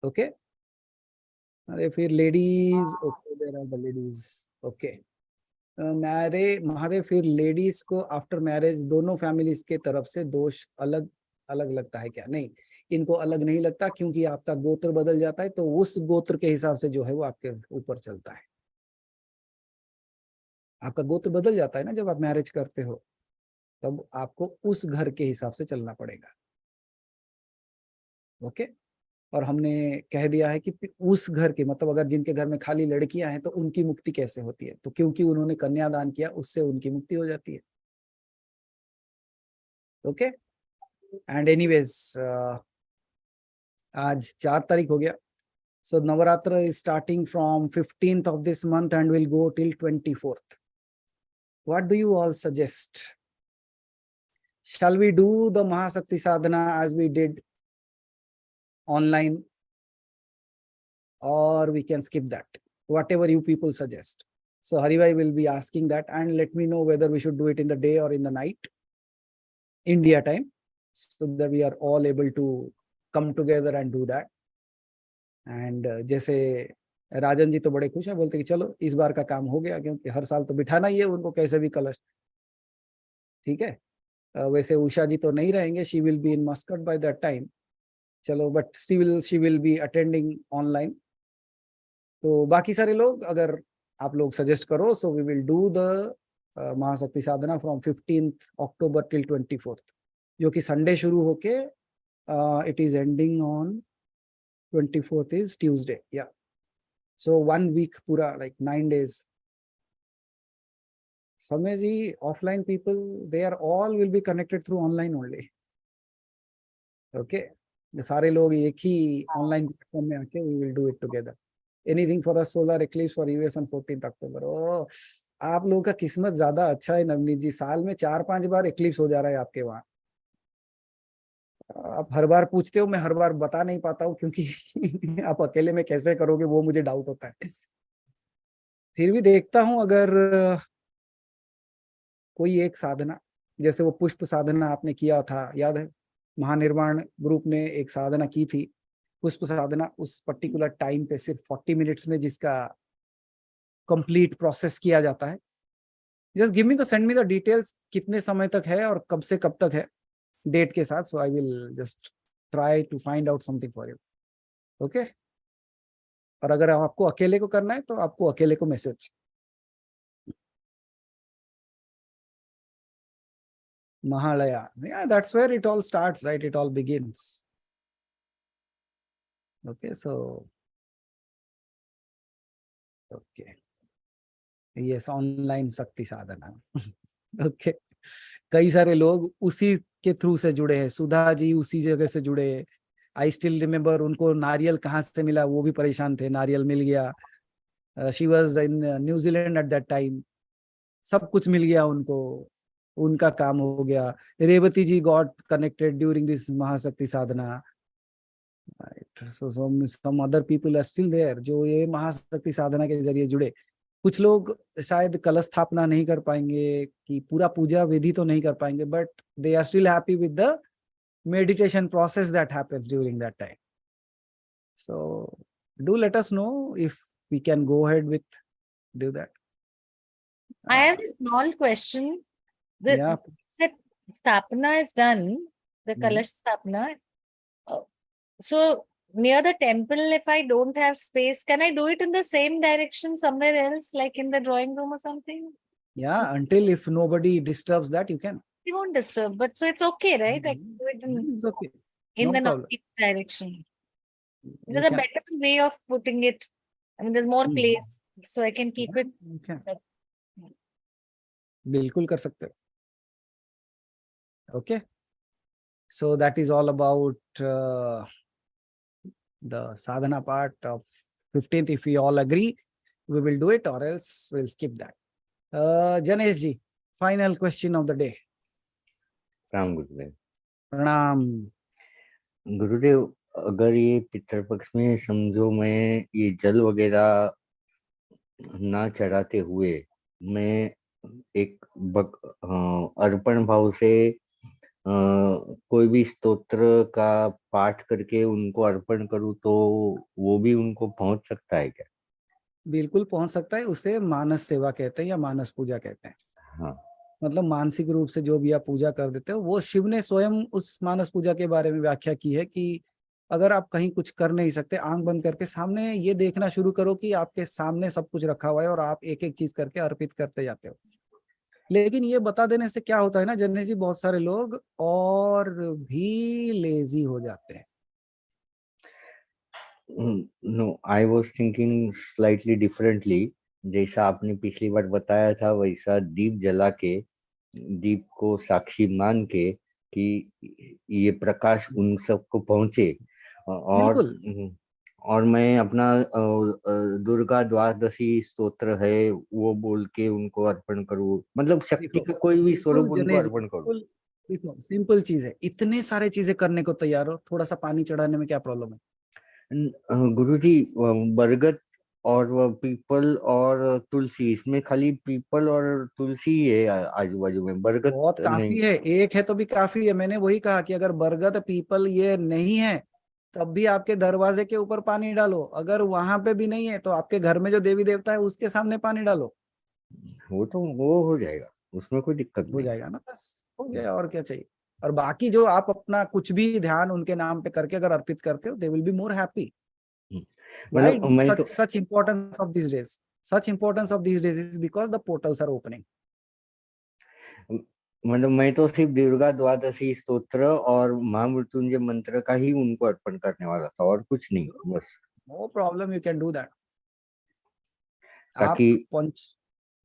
B: ओके। अरे फिर ladies, okay, there are the ladies. Okay, Mahadev, फिर लेडीज को आफ्टर मैरिज दोनों फैमिलीज के तरफ से दोष अलग अलग लगता है क्या? नहीं, इनको अलग नहीं लगता, क्योंकि आपका गोत्र बदल जाता है, तो उस गोत्र के हिसाब से जो है वो आपके ऊपर चलता है। आपका गोत्र बदल जाता है ना जब आप मैरिज करते हो, तब आपको उस घर के हिसाब से चलना पड़ेगा। ओके। और हमने कह दिया है कि उस घर के, मतलब अगर जिनके घर में खाली लड़कियां हैं तो उनकी मुक्ति कैसे होती है? तो क्योंकि उन्होंने कन्यादान किया, उससे उनकी मुक्ति हो जाती है। ओके। एंड एनीवेज, आज 4 तारीख हो गया। So Navratra is starting from 15th of this month and will go till 24th. What do you all suggest? Shall we do the Mahashakti sadhana as we did online, or we can skip that? Whatever you people suggest. So Haribhai will be asking that, and let me know whether we should do it in the day or in the night, India time, so that we are all able to come together and do that. And जैसे राजन जी तो बड़े खुश हैं, बोलते कि चलो इस बार का काम हो गया, क्योंकि हर साल तो बिठाना ही है उनको कैसे भी कलश। ठीक है। वैसे उषा जी तो नहीं रहेंगे, she will be in Muscat by that time, चलो, but still she will be attending online. तो बाकी सारे लोग, अगर आप लोग सजेस्ट करो, so we will do the Mahashakti sadhana from 15th October till 24th, जो कि संडे शुरू होके it is ending on 24th is Tuesday. या सो 1 वीक पूरा, लाइक 9 days। समय जी, offline people they are all will be connected through online only. Okay, सारे लोग एक ही ऑनलाइन प्लेटफॉर्म में आके we will do it together. Anything for the solar eclipse for US on 14th October. ओ, आप लोगों का किस्मत ज्यादा अच्छा है नवनीत जी, साल में 4-5 बार एक्लिप्स हो जा रहा है आपके वहां। आप हर बार पूछते हो, मैं हर बार बता नहीं पाता हूँ, क्योंकि आप अकेले में कैसे करोगे वो मुझे डाउट होता है। फिर भी देखता हूँ, अगर कोई एक साधना, जैसे वो पुष्प साधना आपने किया था, याद है? महानिर्वाण ग्रुप ने एक साधना की थी, पुष्प साधना, उस पर्टिकुलर टाइम पे सिर्फ 40 मिनट्स में जिसका कंप्लीट प्रोसेस किया जाता है। Just give me the, send me the details, कितने समय तक है और कब से कब तक है, डेट के साथ। So I will just try to find out something for you. Okay, और अगर आपको अकेले को करना है तो आपको अकेले को message. Mahalaya, yeah, that's where it all starts, right? It all begins. Okay, so okay, yes, online शक्ति साधना। ओके, कई सारे लोग उसी के थ्रू से जुड़े हैं। सुधा जी उसी जगह से जुड़े हैं। आई स्टिल रिमेम्बर, उनको नारियल कहाँ से मिला वो भी परेशान थे, नारियल मिल गया। She was in New Zealand at that time, सब कुछ मिल गया उनको, उनका काम हो गया। रेवती जी गॉट कनेक्टेड ड्यूरिंग दिस महाशक्ति साधना। So some other people are still there जो ये महाशक्ति साधना के जरिए जुड़े। कुछ लोग शायद कलश स्थापना नहीं कर पाएंगे, कि पूरा पूजा विधि तो नहीं कर पाएंगे, but they are still happy with the meditation process that happens during that time. So do let us know if we can go ahead with do that.
E: I have a small question.
B: Yeah.
E: The Stapana is done, the Kalash Stapana. So near the temple, if I don't have space, can I do it in the same direction somewhere else, like in the drawing room or something?
B: Yeah, until if nobody disturbs that, you can.
E: It won't disturb, but so it's okay, right? I can do it
B: It's okay.
E: in
B: No
E: the
B: problem.
E: northeast direction.
B: You
E: There's a
B: can.
E: better way of putting it. I mean, there's more place, so I can keep it.
B: You can. बिल्कुल कर सकते हो. Okay. So that is all about the sadhana part of 15th. If we all agree, we will do it, or else we'll skip that. Janesh ji, final question of the day.
F: Ram गुरुदेव।
B: प्रणाम।
F: गुरुदेव, अगर ये पितृपक्ष में समझो मैं ये जल वगैरह ना चढ़ाते हुए मैं एक अर्पण भाव से कोई भी स्तोत्र का पाठ करके उनको अर्पण करूं, तो वो भी उनको पहुंच सकता है क्या?
B: बिल्कुल पहुंच सकता है। उसे मानस सेवा कहते हैं या मानस पूजा कहते हैं।
F: हाँ,
B: मतलब मानसिक रूप से जो भी आप पूजा कर देते हो, वो शिव ने स्वयं उस मानस पूजा के बारे में व्याख्या की है कि अगर आप कहीं कुछ कर नहीं सकते, आंख बंद करके सामने ये देखना शुरू करो कि आपके सामने सब कुछ रखा हुआ है और आप एक एक चीज करके अर्पित करते जाते हो। लेकिन ये बता देने से क्या होता है ना जन्नेश जी, बहुत सारे लोग और भी लेजी हो जाते हैं।
F: No, I was thinking slightly differently. जैसा आपने पिछली बार बताया था, वैसा दीप जला के, दीप को साक्षी मान के कि ये प्रकाश उन सबको पहुंचे, और मैं अपना दुर्गा द्वादशी स्तोत्र है वो बोल के उनको अर्पण करूं, मतलब शक्ति का कोई भी स्वरूप उनको अर्पण करूं।
B: देखो, सिंपल चीज है, इतने सारे चीजें करने को तैयार हो, थोड़ा सा पानी चढ़ाने में क्या प्रॉब्लम है?
F: गुरुजी, बरगद और पीपल और तुलसी, इसमें खाली पीपल और तुलसी ही है आजू बाजू में, बरगद
B: बहुत काफी है। एक है तो भी काफी है। मैंने वही कहा कि अगर बरगद पीपल ये नहीं है, तब भी आपके दरवाजे के ऊपर पानी डालो। अगर वहां पे भी नहीं है तो आपके घर में जो देवी देवता है उसके सामने पानी डालो।
F: वो हो जाएगा, उसमें कोई दिक्कत नहीं
B: हो जाएगा ना, बस हो गया, और क्या चाहिए। और बाकी जो आप अपना कुछ भी ध्यान उनके नाम पे करके अगर अर्पित करते हो, they will be more happy,
F: मतलब
B: राइट?
F: मैं तो
B: such importance of these days, such importance of these days is because the portals are opening.
F: मतलब मैं तो सिर्फ दुर्गा द्वादशी स्तोत्र और महामृत्युंजय मंत्र का ही उनको अर्पण करने वाला था, और कुछ नहीं, बस।
B: No problem, you can do that. आप
F: ताकि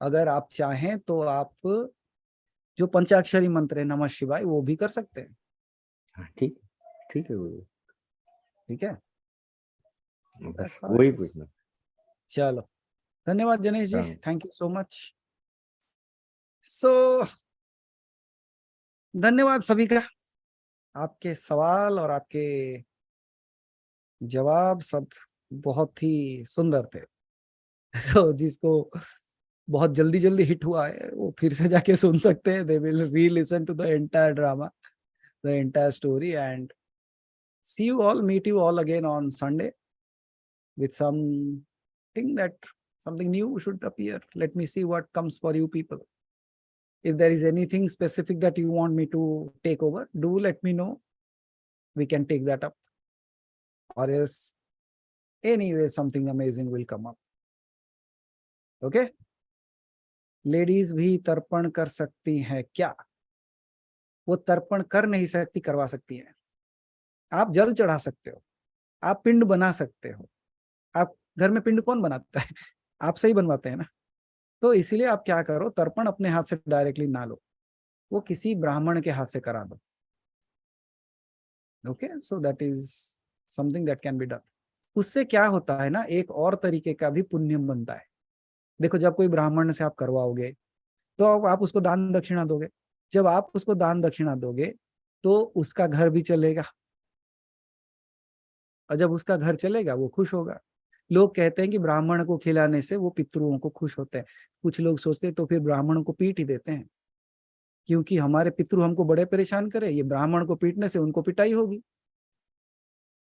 B: अगर आप चाहें तो आप जो पंचाक्षरी मंत्र है नमः शिवाय वो भी कर सकते हैं।
F: हाँ, ठीक ठीक है गुरु,
B: ठीक है,
F: बस वही पूछना।
B: चलो, धन्यवाद जनेश जी,
F: हाँ।
B: Thank you so much. So धन्यवाद सभी का, आपके सवाल और आपके जवाब सब बहुत ही सुंदर थे। सो जिसको बहुत जल्दी जल्दी हिट हुआ है वो फिर से जाके सुन सकते हैं, they will relisten to the entire drama, the entire story, and see you all, meet you all again on Sunday with something new should appear. Let me see what comes for you people. If there is anything specific that you want me to take over, do let me know. We can take that up. Or else, anyway, something amazing will come up. Okay? Ladies भी तर्पण कर सकती हैं क्या? वो तर्पण कर नहीं सकती, करवा सकती हैं। आप जल चढ़ा सकते हो, आप पिंड बना सकते हो। आप घर में पिंड कौन बनाता है? आप सही बनवाते हैं ना। तो इसीलिए आप क्या करो, तर्पण अपने हाथ से डायरेक्टली ना लो, वो किसी ब्राह्मण के हाथ से करा दो। Okay, so that is something that can be done. उससे क्या होता है ना, एक और तरीके का भी पुण्य बनता है। देखो, जब कोई ब्राह्मण से आप करवाओगे तो आप उसको दान दक्षिणा दोगे। जब आप उसको दान दक्षिणा दोगे तो उसका घर भी चलेगा, और जब उसका घर चलेगा वो खुश होगा। लोग कहते हैं कि ब्राह्मण को खिलाने से वो पितरों को खुश होते हैं। कुछ लोग सोचते हैं तो फिर ब्राह्मण को पीट ही देते हैं, क्योंकि हमारे पितृ हमको बड़े परेशान करे, ये ब्राह्मण को पीटने से उनको पिटाई होगी,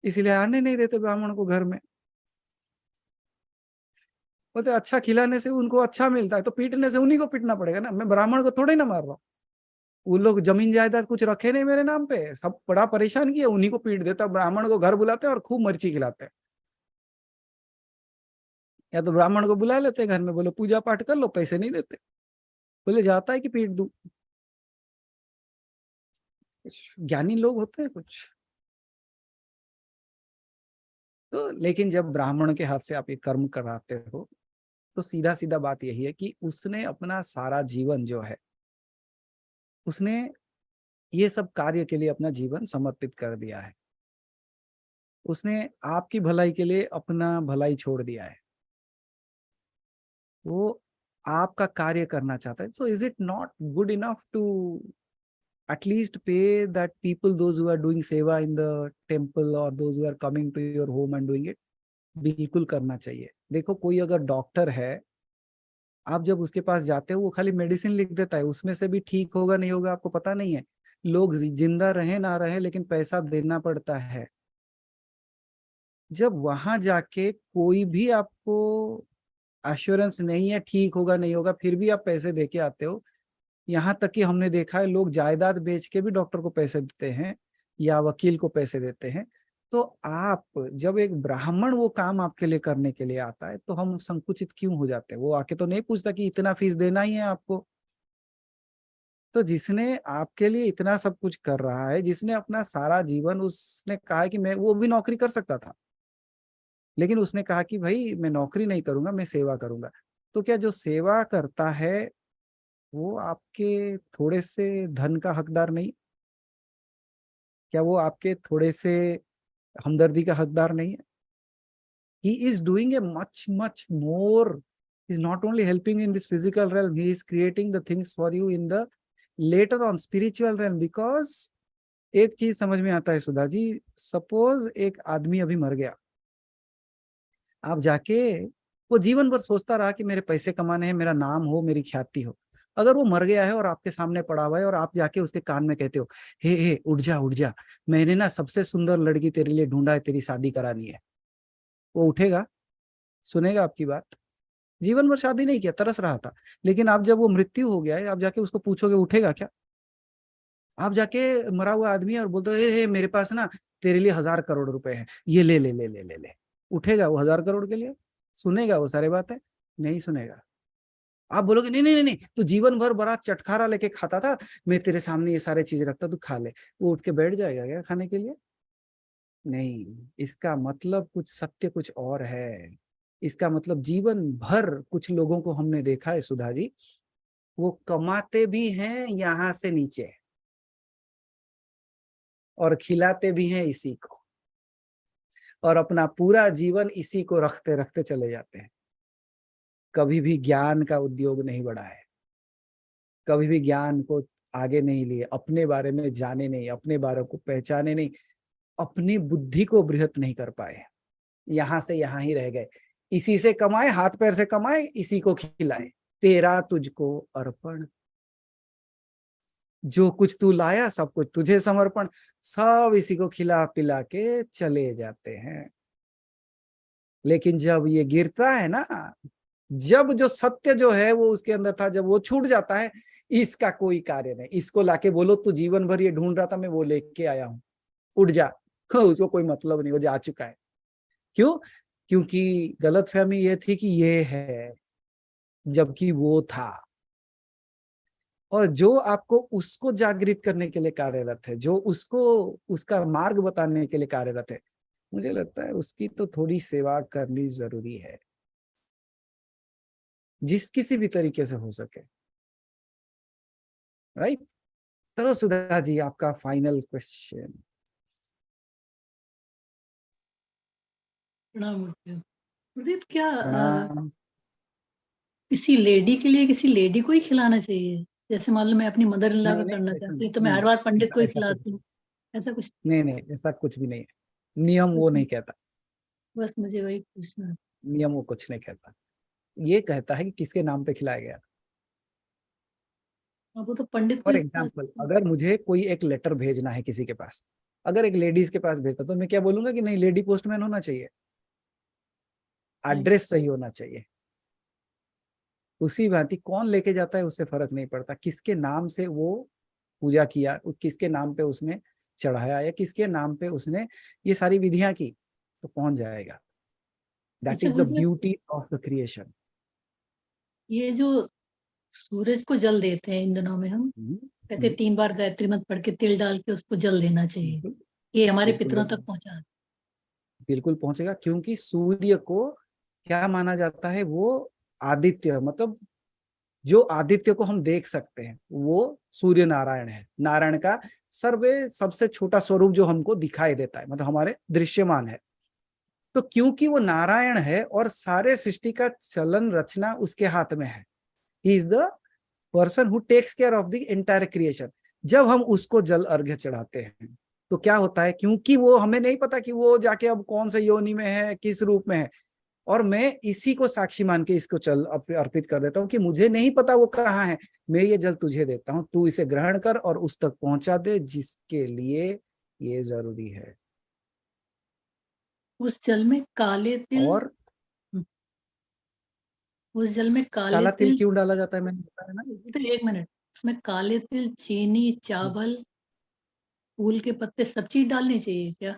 B: इसलिए आने नहीं देते ब्राह्मण को घर में। बोलते अच्छा खिलाने से उनको अच्छा मिलता है, तो पीटने से उन्हीं को पीटना पड़ेगा ना, मैं ब्राह्मण को थोड़े ना मार रहा हूँ। वो लोग जमीन जायदाद कुछ रखे नहीं मेरे नाम पे, सब बड़ा परेशान किया, उन्हीं को पीट देता। ब्राह्मण को घर बुलाते हैं और खूब मिर्ची खिलाते हैं, या तो ब्राह्मण को बुला लेते हैं घर में, बोलो पूजा पाठ कर लो, पैसे नहीं देते, बोले जाता है कि पीट दूं। ज्ञानी लोग होते हैं कुछ तो। लेकिन जब ब्राह्मण के हाथ से आप ये कर्म कराते हो तो सीधा सीधा बात यही है कि उसने अपना सारा जीवन जो है, उसने ये सब कार्य के लिए अपना जीवन समर्पित कर दिया है। उसने आपकी भलाई के लिए अपना भलाई छोड़ दिया है, वो आपका कार्य करना चाहता है। So is it not good enough to at least pay that people, those who are doing seva in the temple or those who are coming to your home and doing it? बिल्कुल करना चाहिए। देखो, कोई अगर doctor है, आप जब उसके पास जाते हो वो खाली मेडिसिन लिख देता है, उसमें से भी ठीक होगा नहीं होगा आपको पता नहीं है। लोग जिंदा रहे ना रहे लेकिन पैसा देना पड़ता है। जब वहां जाके कोई भी आपको एश्योरेंस नहीं है ठीक होगा नहीं होगा, फिर भी आप पैसे दे के आते हो। यहाँ तक कि हमने देखा है लोग जायदाद बेच के भी डॉक्टर को पैसे देते हैं या वकील को पैसे देते हैं। तो आप जब एक ब्राह्मण वो काम आपके लिए करने के लिए आता है तो हम संकुचित क्यों हो जाते हैं? वो आके तो नहीं पूछता कि इतना फीस देना ही है आपको। तो जिसने आपके लिए इतना सब कुछ कर रहा है, जिसने अपना सारा जीवन, उसने कहा कि मैं, वो भी नौकरी कर सकता था लेकिन उसने कहा कि भाई मैं नौकरी नहीं करूंगा, मैं सेवा करूंगा। तो क्या जो सेवा करता है वो आपके थोड़े से धन का हकदार नहीं? क्या वो आपके थोड़े से हमदर्दी का हकदार नहीं है? He is doing a much more. He's not only helping in this physical realm, he is creating the things for you in the later on spiritual realm. Because एक चीज समझ में आता है सुधा जी, सपोज एक आदमी अभी मर गया, आप जाके, वो जीवन भर सोचता रहा कि मेरे पैसे कमाने हैं, मेरा नाम हो, मेरी ख्याति हो। अगर वो मर गया है और आपके सामने पड़ा हुआ है और आप जाके उसके कान में कहते हो, हे उठ जा उठ जा, मैंने ना सबसे सुंदर लड़की तेरे लिए ढूंढा है, तेरी शादी करानी है, वो उठेगा? सुनेगा आपकी बात? जीवन भर शादी नहीं किया, तरस रहा था, लेकिन आप जब वो मृत्यु हो गया है, आप जाके उसको पूछोगे उठेगा क्या? आप जाके मरा हुआ आदमी और बोलते हो ए, मेरे पास ना तेरे लिए 1,000 करोड़ रुपए हैं, ये ले ले ले ले ले ले। उठेगा वो 1,000 करोड़ के लिए? सुनेगा वो सारी बातें? नहीं सुनेगा। आप बोलोगे नहीं नहीं नहीं नहीं, तू जीवन भर बड़ा चटखारा लेके खाता था, मैं तेरे सामने ये सारे चीजें रखता, तू खा ले। वो उठ के बैठ जाएगा क्या खाने के लिए? नहीं। इसका मतलब कुछ सत्य कुछ और है। इसका मतलब जीवन भर कुछ लोगों को हमने देखा है सुधा जी, वो कमाते भी हैं यहां से नीचे और खिलाते भी हैं इसी को, और अपना पूरा जीवन इसी को रखते रखते चले जाते हैं। कभी भी ज्ञान का उद्योग नहीं बढ़ा है, कभी भी ज्ञान को आगे नहीं लिए, अपने बारे में जाने नहीं, अपने बारे को पहचाने नहीं, अपनी बुद्धि को बृहत नहीं कर पाए, यहां से यहां ही रह गए। इसी से कमाए, हाथ पैर से कमाए, इसी को खिलाए। तेरा तुझको अर्पण, जो कुछ तू लाया सब कुछ तुझे समर्पण, सब इसी को खिला पिला के चले जाते हैं। लेकिन जब ये गिरता है ना, जब जो सत्य जो है वो उसके अंदर था, जब वो छूट जाता है, इसका कोई कार्य नहीं। इसको लाके बोलो तू जीवन भर ये ढूंढ रहा था, मैं वो लेके आया हूं, उठ जा। उसको कोई मतलब नहीं, वो जा चुका है। क्यों? क्योंकि गलतफहमी ये थी कि ये है, जबकि वो था। और जो आपको उसको जागृत करने के लिए कार्यरत है, जो उसको उसका मार्ग बताने के लिए कार्यरत है, मुझे लगता है उसकी तो थोड़ी सेवा करनी जरूरी है, जिस किसी भी तरीके से हो सके। राइट? तो सुधा जी, आपका फाइनल क्वेश्चन।
G: प्रणाम गुरुदेव। क्या
B: प्रणाम।
G: किसी लेडी के लिए किसी लेडी को ही खिलाना चाहिए? जैसे मान लो मैं अपनी मदर इन लॉ का
B: नहीं नहीं,
G: करना
B: ऐसा
G: चाहती हूँ तो मैं
B: नहीं,
G: हर बार पंडित
B: ऐसा
G: को ही
B: ऐसा कुछ
G: खिलाती हूँ, ऐसा कुछ?
B: नहीं नहीं, ऐसा कुछ भी नहीं है। नियम वो नहीं कहता,
G: बस मुझे वही पूछना है।
B: नियम वो कुछ नहीं कहता। ये कहता है कि किसके नाम पे खिलाया गया।
G: अब वो तो पंडित को
B: फॉर
G: ही
B: एग्जाम्पल, अगर मुझे कोई एक लेटर भेजना है किसी के पास, अगर एक लेडीज के पास भेजता, तो मैं क्या बोलूंगा कि नहीं, लेडी पोस्टमैन होना चाहिए, एड्रेस सही होना चाहिए। उसी भांति कौन लेके जाता है उससे फर्क नहीं पड़ता, किसके नाम से वो पूजा किया, किसके नाम पे उसने चढ़ाया, या किसके नाम पे उसने ये सारी विधियां की, तो पहुंच जाएगा। दैट
G: अच्छा
B: is the
G: Gurudev,
B: beauty of the creation.
G: ये जो सूरज को जल देते हैं इन दिनों में, हम कहते हैं 3 बार गायत्री मंत्र पढ़ के तिल डाल के उसको जल देना चाहिए,
B: बिल्कुल
G: ये हमारे
B: बिल्कुल
G: पितरों तक पहुंचा।
B: बिल्कुल पहुंचेगा, क्योंकि सूर्य को क्या माना जाता है, वो आदित्य, मतलब जो आदित्य को हम देख सकते हैं वो सूर्य नारायण है। नारायण का सर्वे सबसे छोटा स्वरूप जो हमको दिखाई देता है, मतलब हमारे दृश्यमान है। तो क्योंकि वो नारायण है और सारे सृष्टि का चलन रचना उसके हाथ में है, he is the person who takes care of the entire creation. जब हम उसको जल अर्घ्य चढ़ाते हैं तो क्या होता है, क्योंकि वो हमें नहीं पता कि वो जाके अब कौन से योनि में है, किस रूप में है, और मैं इसी को साक्षी मान के इसको चल अर्पित कर देता हूँ कि मुझे नहीं पता वो कहाँ है, मैं ये जल तुझे देता हूँ, तू इसे ग्रहण कर और उस तक पहुंचा दे जिसके लिए ये जरूरी है।
G: उस जल में काले तिल,
B: और
G: उस जल में काले
B: काला तिल
G: तिल,
B: क्यों डाला जाता है, मैंने बताया ना।
G: तो 1 मिनट, उसमें काले तिल, चीनी, चावल, फूल के पत्ते, सब चीज डालनी चाहिए क्या?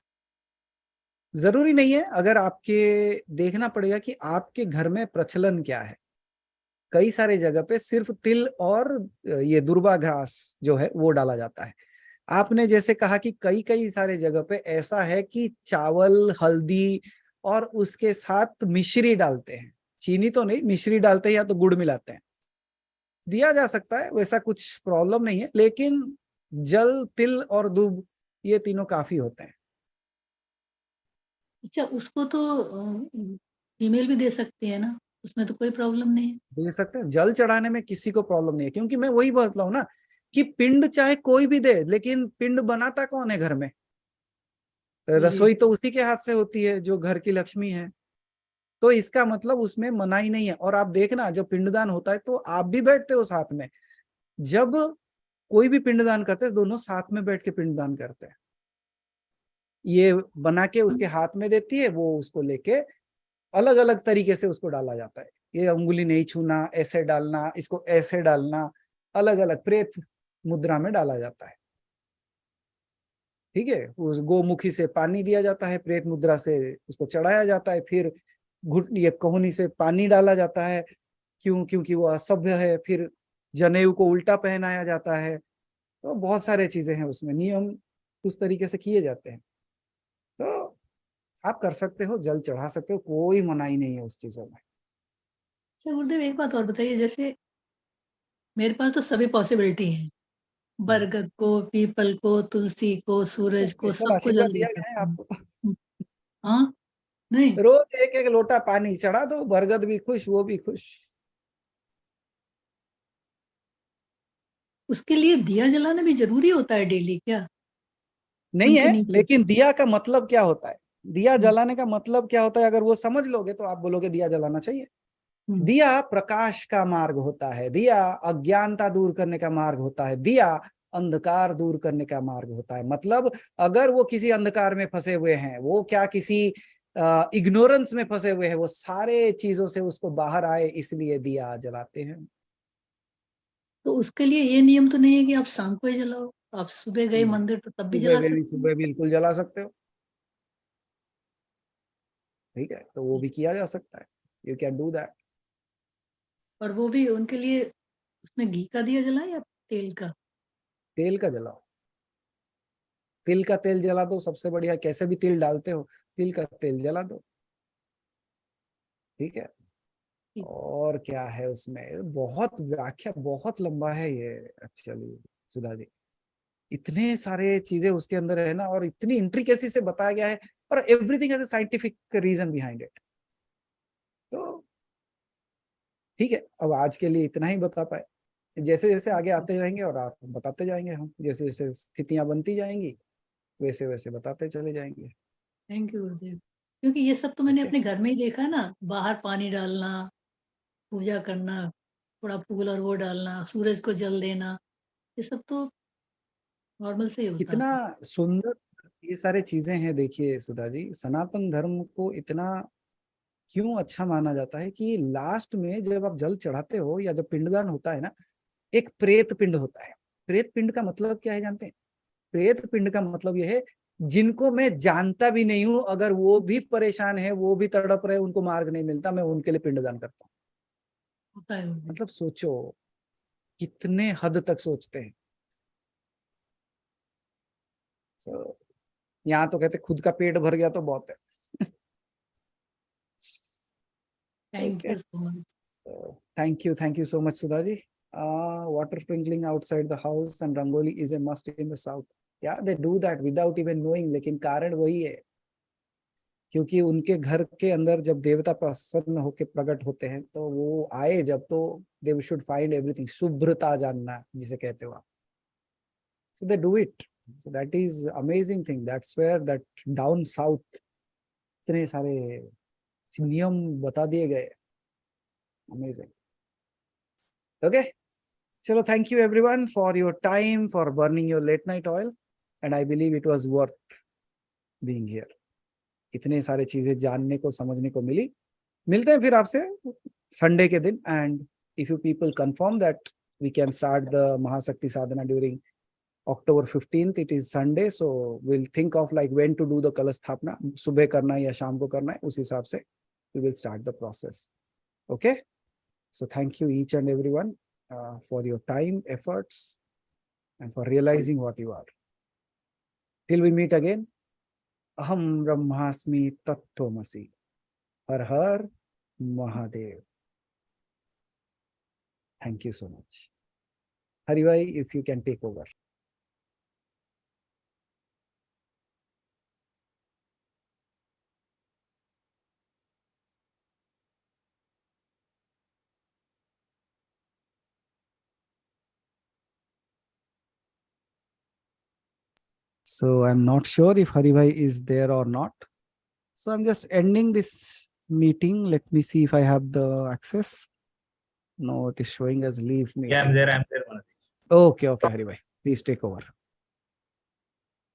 B: जरूरी नहीं है, अगर आपके देखना पड़ेगा कि आपके घर में प्रचलन क्या है। कई सारे जगह पे सिर्फ तिल और ये दुर्वा घास जो है वो डाला जाता है। आपने जैसे कहा कि कई कई सारे जगह पे ऐसा है कि चावल, हल्दी और उसके साथ मिश्री डालते हैं, चीनी तो नहीं, मिश्री डालते हैं या तो गुड़ मिलाते हैं। दिया जा सकता है, वैसा कुछ प्रॉब्लम नहीं है, लेकिन जल, तिल और दूब ये तीनों काफी होते हैं।
G: अच्छा, उसको तो फीमेल भी दे सकती है ना, उसमें तो कोई प्रॉब्लम नहीं है।
B: दे सकते हैं, जल चढ़ाने में किसी को प्रॉब्लम नहीं है, क्योंकि मैं वही बतला हूं ना कि पिंड चाहे कोई भी दे, लेकिन पिंड बनाता कौन है घर में? रसोई तो उसी के हाथ से होती है जो घर की लक्ष्मी है। तो इसका मतलब उसमें मनाही नहीं है। और आप देखना, जब पिंडदान होता है तो आप भी बैठते हो साथ में, जब कोई भी पिंडदान करते हैं दोनों साथ में बैठ के पिंडदान करते हैं। ये बना के उसके हाथ में देती है, वो उसको लेके अलग अलग तरीके से उसको डाला जाता है। ये अंगुली नहीं छूना, ऐसे डालना, इसको ऐसे डालना, अलग अलग प्रेत मुद्रा में डाला जाता है। ठीक है, उस गोमुखी से पानी दिया जाता है, प्रेत मुद्रा से उसको चढ़ाया जाता है, फिर ये कहुनी से पानी डाला जाता है, क्योंकि वो असभ्य है, फिर जनेऊ को उल्टा पहनाया जाता है। तो बहुत सारे चीजें हैं उसमें, नियम उस तरीके से किए जाते हैं। तो आप कर सकते हो, जल चढ़ा सकते हो, कोई मनाही नहीं है उस चीजों में।
G: गुरुदेव एक बात और बताइए, जैसे मेरे पास तो सभी पॉसिबिलिटी है, बरगद को, पीपल को, तुलसी को, सूरज को,
B: स्पेशल
G: सबको
B: आशीर्वाद
G: जल दे
B: दिया गया है
G: सकते हैं।
B: आपको।
G: हाँ, नहीं
B: रोज एक एक लोटा पानी चढ़ा दो, बरगद भी खुश, वो भी खुश।
G: उसके लिए दिया जलाना भी जरूरी होता है डेली क्या?
B: नहीं
G: उनके
B: है,
G: नीचे
B: लेकिन दिया का मतलब क्या होता है, दिया
G: हम्म,
B: जलाने का मतलब क्या होता है, अगर वो समझ लोगे तो आप बोलोगे दिया जलाना चाहिए।
G: हम्म,
B: दिया प्रकाश का मार्ग होता है, दिया अज्ञानता दूर करने का मार्ग होता है, दिया अंधकार दूर करने का मार्ग होता है। मतलब अगर वो किसी अंधकार में फंसे हुए हैं, वो क्या किसी इग्नोरेंस में फंसे हुए हैं, वो सारे चीजों से उसको बाहर आए, इसलिए दिया जलाते हैं।
G: तो उसके लिए ये नियम तो नहीं है कि आप शाम को ही जलाओ, आप सुबह गए मंदिर तो तब भी
B: सुबह
G: जला
B: भी
G: सकते हैं।
B: सुबह बिल्कुल जला सकते हो, ठीक है, तो वो भी किया जा सकता है, यू कैन डू दैट।
G: और वो भी उनके लिए उसमें घी का दिया जलाए या तेल का?
B: तेल का जलाओ, तिल का तेल जला दो, सबसे बढ़िया। कैसे भी तिल डालते हो, तिल का तेल जला दो, ठीक है।
G: ठीक।
B: और क्या है उसमें, बहुत व्याख्या, बहुत लंबा है ये एक्चुअली सुधा जी, इतने सारे चीजें उसके अंदर है ना, और इतनी इंट्रिकेसी से बताया गया है, और everything has a scientific reason behind it. तो ठीक है, अब आज के लिए इतना ही बता पाए, जैसे जैसे आगे आते रहेंगे और आप बताते जाएंगे, हम जैसे जैसे स्थितियां बनती जाएंगी वैसे वैसे बताते चले जाएंगे।
G: थैंक यू गुरुदेव। क्योंकि ये सब तो मैंने
B: ओके,
G: अपने घर में ही देखा है ना, बाहर पानी डालना, पूजा करना, थोड़ा फूल और वो डालना, सूरज को जल देना, ये सब तो नॉर्मल से ही होता
B: कितना
G: है।
B: सुंदर ये सारे चीजें हैं। देखिए सुधा जी, सनातन धर्म को इतना क्यों अच्छा माना जाता है कि लास्ट में जब आप जल चढ़ाते हो या जब पिंडदान होता है ना, एक प्रेत पिंड होता है। प्रेत पिंड का मतलब क्या है जानते हैं? प्रेत पिंड का मतलब यह है, जिनको मैं जानता भी नहीं हूं, अगर वो भी परेशान है, वो भी तड़प रहे, उनको मार्ग नहीं मिलता, मैं उनके लिए पिंडदान करता हूँ।
G: होता है गुरुदेव।
B: मतलब सोचो कितने हद तक सोचते हैं। so, यहाँ तो कहते खुद का पेट भर गया तो बहुत है।
G: Thank
B: okay,
G: you so much.
B: so thank you so much Sudha ji. Water sprinkling outside the house and rangoli is a must in the south. Yeah, they do that without even knowing, लेकिन कारण वही है, क्योंकि उनके घर के अंदर जब देवता प्रसन्न होकर प्रकट होते हैं, तो वो आए जब, तो दे शुड फाइंड एवरीथिंग, शुभ्रता जानना जिसे कहते हो आप। So they do it, so that is amazing thing, that's where that down south इतने सारे नियम बता दिए गए, अमेजिंग। ओके, चलो, thank you everyone for your time, for burning your late night oil, and I believe it was worth being here. इतने सारे चीजें जानने को, समझने को मिली। मिलते हैं फिर आपसे संडे के दिन, and if you people confirm that we can start the Mahashakti Sadhana during October 15th, it is Sunday, so we'll think of like when to do the कलश स्थापना, सुबह करना है या शाम को करना है, उस हिसाब से we will start the process. Okay, so thank you each and everyone for your time, efforts, and for realizing what you are. Till we meet again, aham brahmasmi tattvamasi, har har Mahadev. Thank you so much. Hari bhai, if you can take over. So I'm not sure if Hari bhai is there or not. So I'm just ending this meeting. Let me see if I have the access. No, it is showing as leave
C: Yeah,
B: meeting.
C: I'm there, Manasi.
B: Okay, Hari bhai. Please take over.